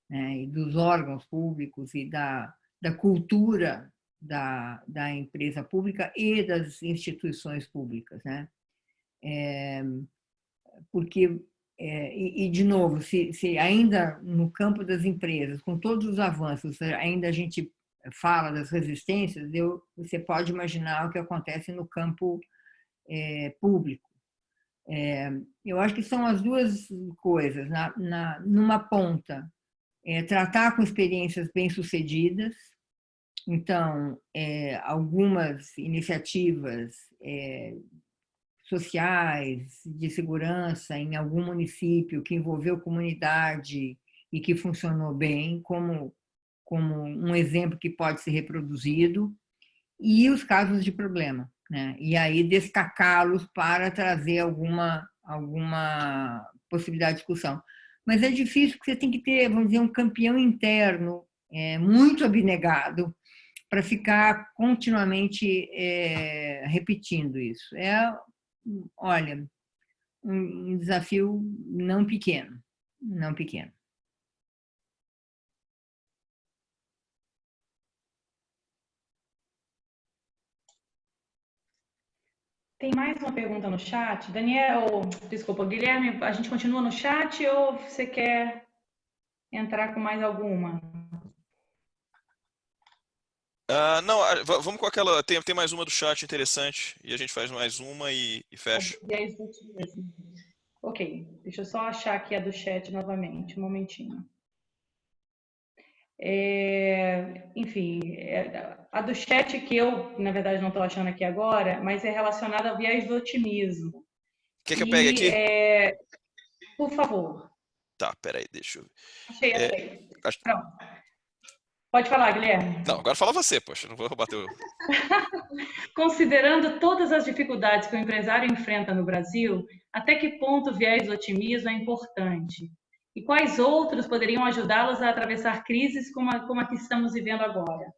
né? E dos órgãos públicos e da cultura da empresa pública e das instituições públicas, né? Porque, de novo, se ainda no campo das empresas, com todos os avanços, ainda a gente fala das resistências, você pode imaginar o que acontece no campo público. Eu acho que são as duas coisas. Numa ponta, tratar com experiências bem-sucedidas. Então, algumas iniciativas sociais, de segurança, em algum município que envolveu comunidade e que funcionou bem, como um exemplo que pode ser reproduzido, e os casos de problema, né? E aí destacá-los para trazer alguma possibilidade de discussão. Mas é difícil porque você tem que ter, vamos dizer, um campeão interno muito abnegado para ficar continuamente repetindo isso. Olha, um desafio não pequeno, não pequeno. Tem mais uma pergunta no chat. Desculpa, Guilherme, a gente continua no chat ou você quer entrar com mais alguma? Não, vamos com aquela. Tem mais uma do chat interessante e a gente faz mais uma e fecha. Ok, deixa eu só achar aqui a do chat novamente, um momentinho. Enfim, a do chat que eu, na verdade, não estou achando aqui agora, mas é relacionada ao viés do otimismo. Quer que eu pegue aqui? Por favor. Tá, peraí, deixa eu ver. Achei. Pronto. Pode falar, Guilherme. Não, agora fala você, poxa, não vou roubar teu... Considerando todas as dificuldades que o empresário enfrenta no Brasil, até que ponto o viés do otimismo é importante? E quais outros poderiam ajudá-los a atravessar crises como a que estamos vivendo agora?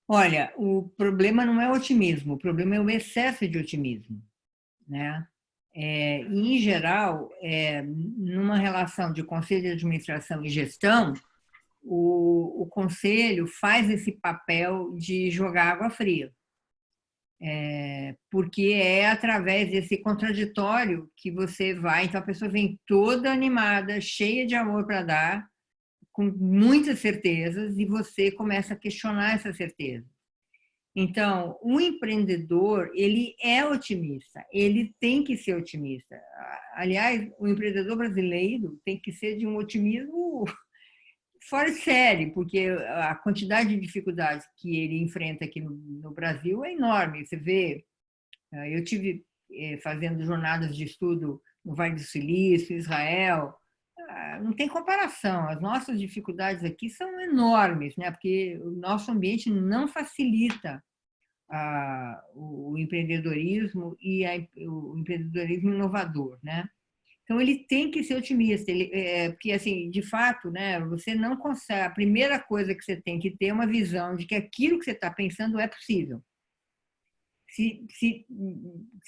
Olha, o problema não é o otimismo, o problema é o excesso de otimismo, né? Em geral, numa relação de conselho de administração e gestão, o conselho faz esse papel de jogar água fria. Porque é através desse contraditório que você vai, então a pessoa vem toda animada, cheia de amor para dar, com muitas certezas, e você começa a questionar essa certeza. Então, o empreendedor, ele é otimista, ele tem que ser otimista. Aliás, o empreendedor brasileiro tem que ser de um otimismo fora de série, porque a quantidade de dificuldades que ele enfrenta aqui no Brasil é enorme. Você vê, eu tive fazendo jornadas de estudo no Vale do Silício, Israel, não tem comparação. As nossas dificuldades aqui são enormes, né? Porque o nosso ambiente não facilita o empreendedorismo e o empreendedorismo inovador, né? Então ele tem que ser otimista, porque assim, de fato, né? Você não consegue. A primeira coisa que você tem que ter é uma visão de que aquilo que você está pensando é possível. Se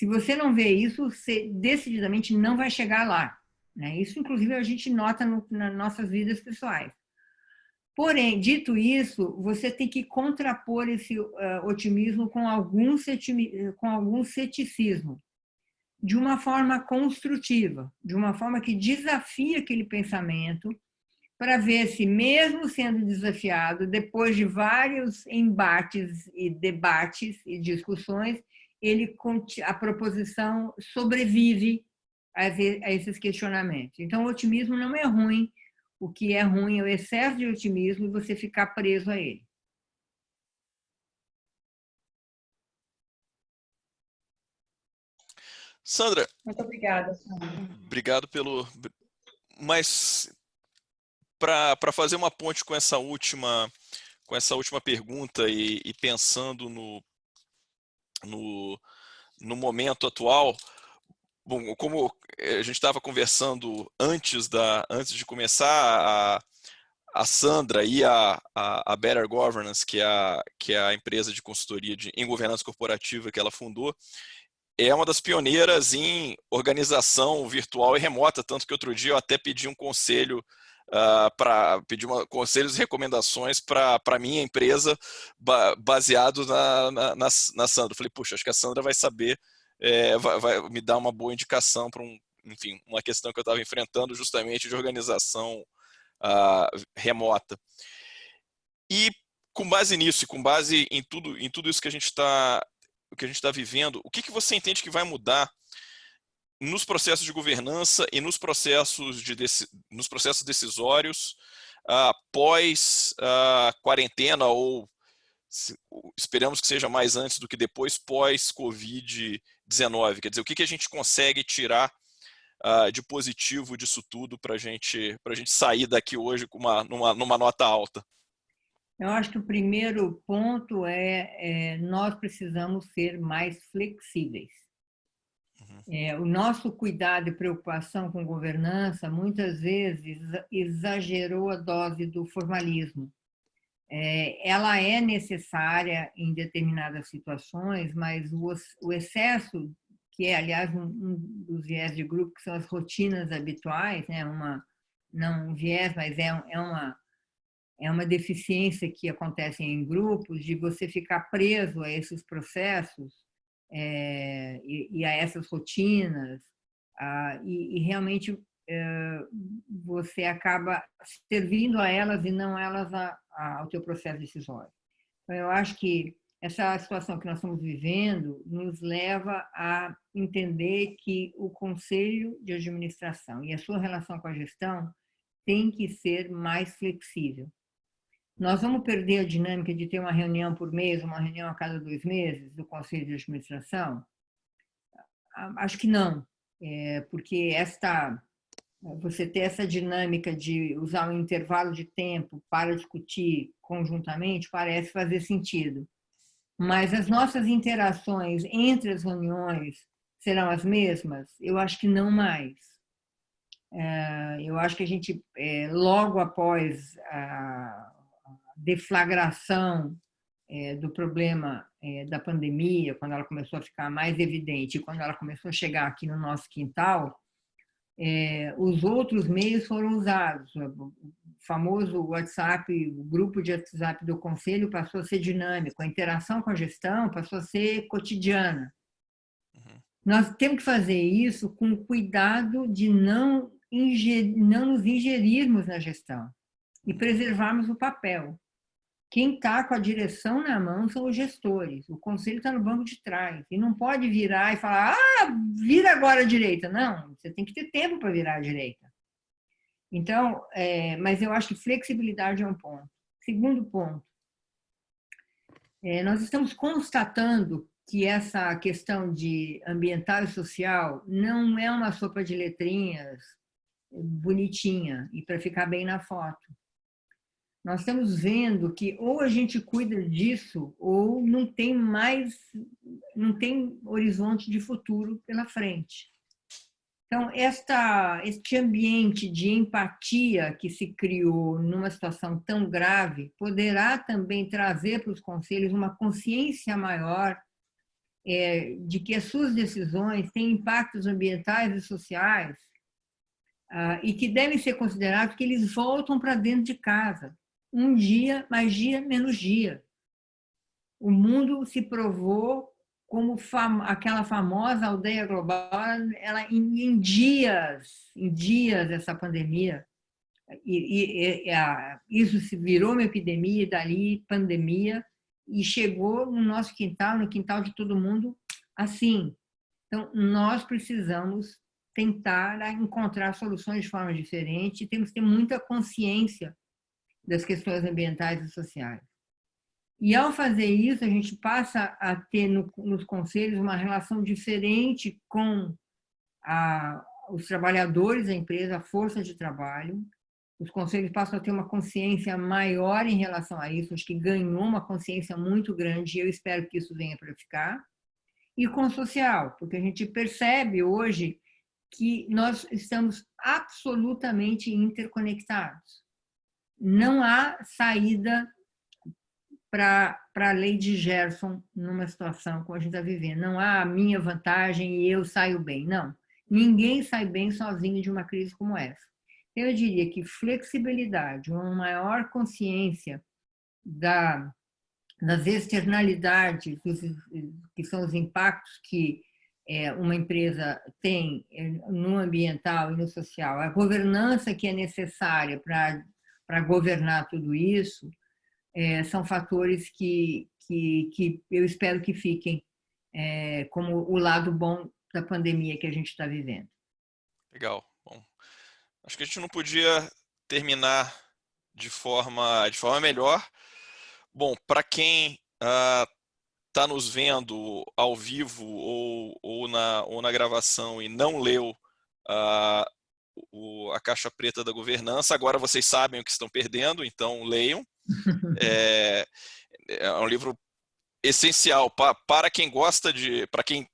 você não vê isso, você decididamente não vai chegar lá, né? Isso, inclusive, a gente nota nas nossas vidas pessoais. Porém, dito isso, você tem que contrapor esse otimismo com algum ceticismo, de uma forma construtiva, de uma forma que desafia aquele pensamento, para ver se, mesmo sendo desafiado, depois de vários embates e debates e discussões, a proposição sobrevive a esses questionamentos. Então, o otimismo não é ruim. O que é ruim é o excesso de otimismo e você ficar preso a ele. Sandra, Muito obrigada, Sandra. obrigado pelo... Mas para fazer uma ponte com essa última pergunta e pensando no momento atual, bom, como a gente estava conversando antes de começar, a Sandra e a Better Governance, que é a empresa de consultoria em governança corporativa que ela fundou, é uma das pioneiras em organização virtual e remota, tanto que outro dia eu até pedi um conselho para pedir conselhos e recomendações para a minha empresa baseado na Sandra. Eu falei, puxa, acho que a Sandra vai saber, vai me dar uma boa indicação para enfim, uma questão que eu estava enfrentando justamente de organização remota. E com base nisso, e com base em tudo isso que a gente está vivendo, o que você entende que vai mudar nos processos de governança e nos processos decisórios pós quarentena, ou esperamos que seja mais antes do que depois, pós Covid-19? Quer dizer, o que a gente consegue tirar de positivo disso tudo para a gente sair daqui hoje com numa nota alta? Eu acho que o primeiro ponto nós precisamos ser mais flexíveis. O nosso cuidado e preocupação com governança muitas vezes exagerou a dose do formalismo. Ela é necessária em determinadas situações, mas o excesso, que é, aliás, um dos viés de grupo, que são as rotinas habituais, né? Não um viés, mas é uma deficiência que acontece em grupos, de você ficar preso a esses processos e a essas rotinas, e realmente você acaba servindo a elas e não elas ao teu processo decisório. Então, eu acho que essa situação que nós estamos vivendo nos leva a entender que o conselho de administração e a sua relação com a gestão tem que ser mais flexível. Nós vamos perder a dinâmica de ter uma reunião por mês, uma reunião a cada 2 meses do Conselho de Administração? Acho que não, porque você ter essa dinâmica de usar um intervalo de tempo para discutir conjuntamente parece fazer sentido. Mas as nossas interações entre as reuniões serão as mesmas? Eu acho que não mais. Eu acho que a gente, logo após a deflagração do problema da pandemia, quando ela começou a ficar mais evidente, quando ela começou a chegar aqui no nosso quintal, os outros meios foram usados. O famoso WhatsApp, o grupo de WhatsApp do Conselho passou a ser dinâmico, a interação com a gestão passou a ser cotidiana. Nós temos que fazer isso com cuidado de não nos ingerirmos na gestão e preservarmos o papel. quem está com a direção na mão são os gestores. O conselho está no banco de trás. E não pode virar e falar, vira agora à direita. Não, você tem que ter tempo para virar à direita. Então, mas eu acho que flexibilidade é um ponto. Segundo ponto, nós estamos constatando que essa questão de ambiental e social não é uma sopa de letrinhas bonitinha e para ficar bem na foto. Nós estamos vendo que ou a gente cuida disso ou não tem horizonte de futuro pela frente. Então, este ambiente de empatia que se criou numa situação tão grave poderá também trazer para os conselhos uma consciência maior de que as suas decisões têm impactos ambientais e sociais e que devem ser considerados que eles voltam para dentro de casa. Um dia, mais dia, menos dia. O mundo se provou como aquela famosa aldeia global, ela em dias essa pandemia, isso se virou uma epidemia e dali pandemia, e chegou no nosso quintal, no quintal de todo mundo, assim. Então, nós precisamos tentar encontrar soluções de forma diferente e temos que ter muita consciência das questões ambientais e sociais. E, ao fazer isso, a gente passa a ter nos conselhos uma relação diferente com os trabalhadores da empresa, a força de trabalho. Os conselhos passam a ter uma consciência maior em relação a isso, acho que ganhou uma consciência muito grande e eu espero que isso venha para ficar. E com o social, porque a gente percebe hoje que nós estamos absolutamente interconectados. Não há saída para a lei de Gerson numa situação como a gente está vivendo. Não há a minha vantagem e eu saio bem. Não. Ninguém sai bem sozinho de uma crise como essa. Eu diria que flexibilidade, uma maior consciência das externalidades, que são os impactos que uma empresa tem no ambiental e no social, a governança que é necessária para governar tudo isso, são fatores que eu espero que fiquem como o lado bom da pandemia que a gente está vivendo. Legal. Bom, acho que a gente não podia terminar de forma melhor. Bom, para quem está nos vendo ao vivo ou na gravação e não leu a Caixa Preta da Governança, agora vocês sabem o que estão perdendo, então leiam. É um livro essencial para quem gosta para quem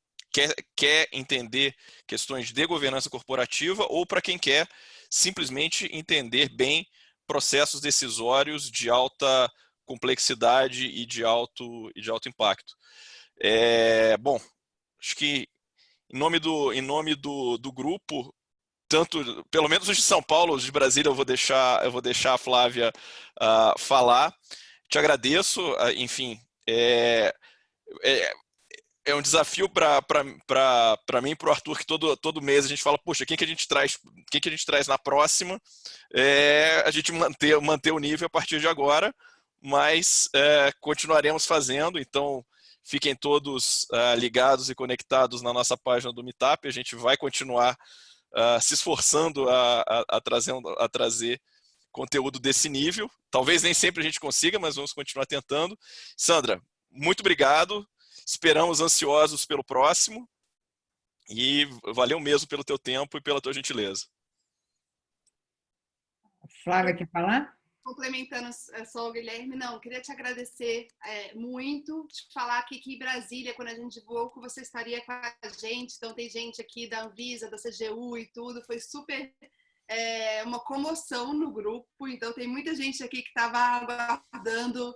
quer entender questões de governança corporativa ou para quem quer simplesmente entender bem processos decisórios de alta complexidade e de alto impacto. Bom, acho que em nome do grupo, tanto, pelo menos os de São Paulo, os de Brasília, eu vou deixar a Flávia falar. Te agradeço, enfim, é um desafio para mim e para o Arthur, que todo mês a gente fala, poxa, quem que a gente traz na próxima? A gente manter o nível a partir de agora, mas continuaremos fazendo, então fiquem todos ligados e conectados na nossa página do Meetup, a gente vai continuar se esforçando a trazer conteúdo desse nível. Talvez nem sempre a gente consiga, mas vamos continuar tentando. Sandra, muito obrigado. Esperamos ansiosos pelo próximo. E valeu mesmo pelo teu tempo e pela tua gentileza. Flávia, quer falar? Complementando só o Guilherme, não, queria te agradecer muito, te falar que aqui em Brasília, quando a gente divulgou que você estaria com a gente, então tem gente aqui da Anvisa, da CGU e tudo, foi super uma comoção no grupo, então tem muita gente aqui que estava aguardando,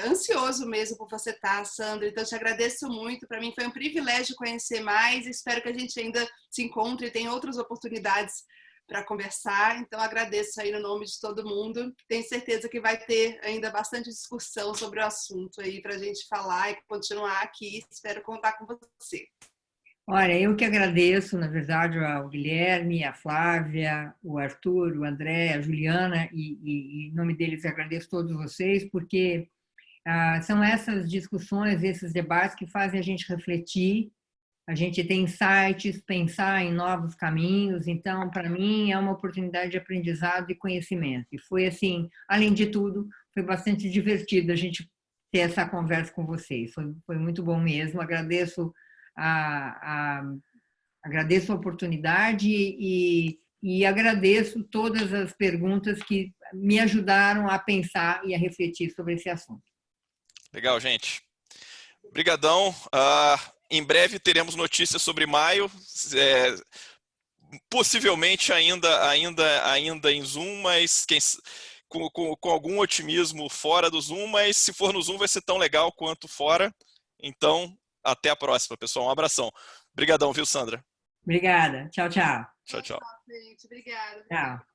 ansioso mesmo por você estar, Sandra, então te agradeço muito, para mim foi um privilégio conhecer mais, espero que a gente ainda se encontre e tenha outras oportunidades para conversar, então agradeço aí no nome de todo mundo, tenho certeza que vai ter ainda bastante discussão sobre o assunto aí para a gente falar e continuar aqui, espero contar com você. Olha, eu que agradeço, na verdade, ao Guilherme, à Flávia, o Arthur, o André, a Juliana, e em nome deles agradeço a todos vocês, porque são essas discussões, esses debates que fazem a gente refletir, a gente ter insights, pensar em novos caminhos. Então, para mim, é uma oportunidade de aprendizado e conhecimento. E foi assim, além de tudo, foi bastante divertido a gente ter essa conversa com vocês. Foi muito bom mesmo. Agradeço a oportunidade e agradeço todas as perguntas que me ajudaram a pensar e a refletir sobre esse assunto. Legal, gente. Obrigadão. Em breve teremos notícias sobre maio, possivelmente ainda em Zoom, mas com algum otimismo fora do Zoom, mas se for no Zoom vai ser tão legal quanto fora. Então, até a próxima, pessoal. Um abração. Obrigadão, viu, Sandra? Obrigada. Tchau, tchau. Tchau, tchau. Gente, obrigada. Tchau.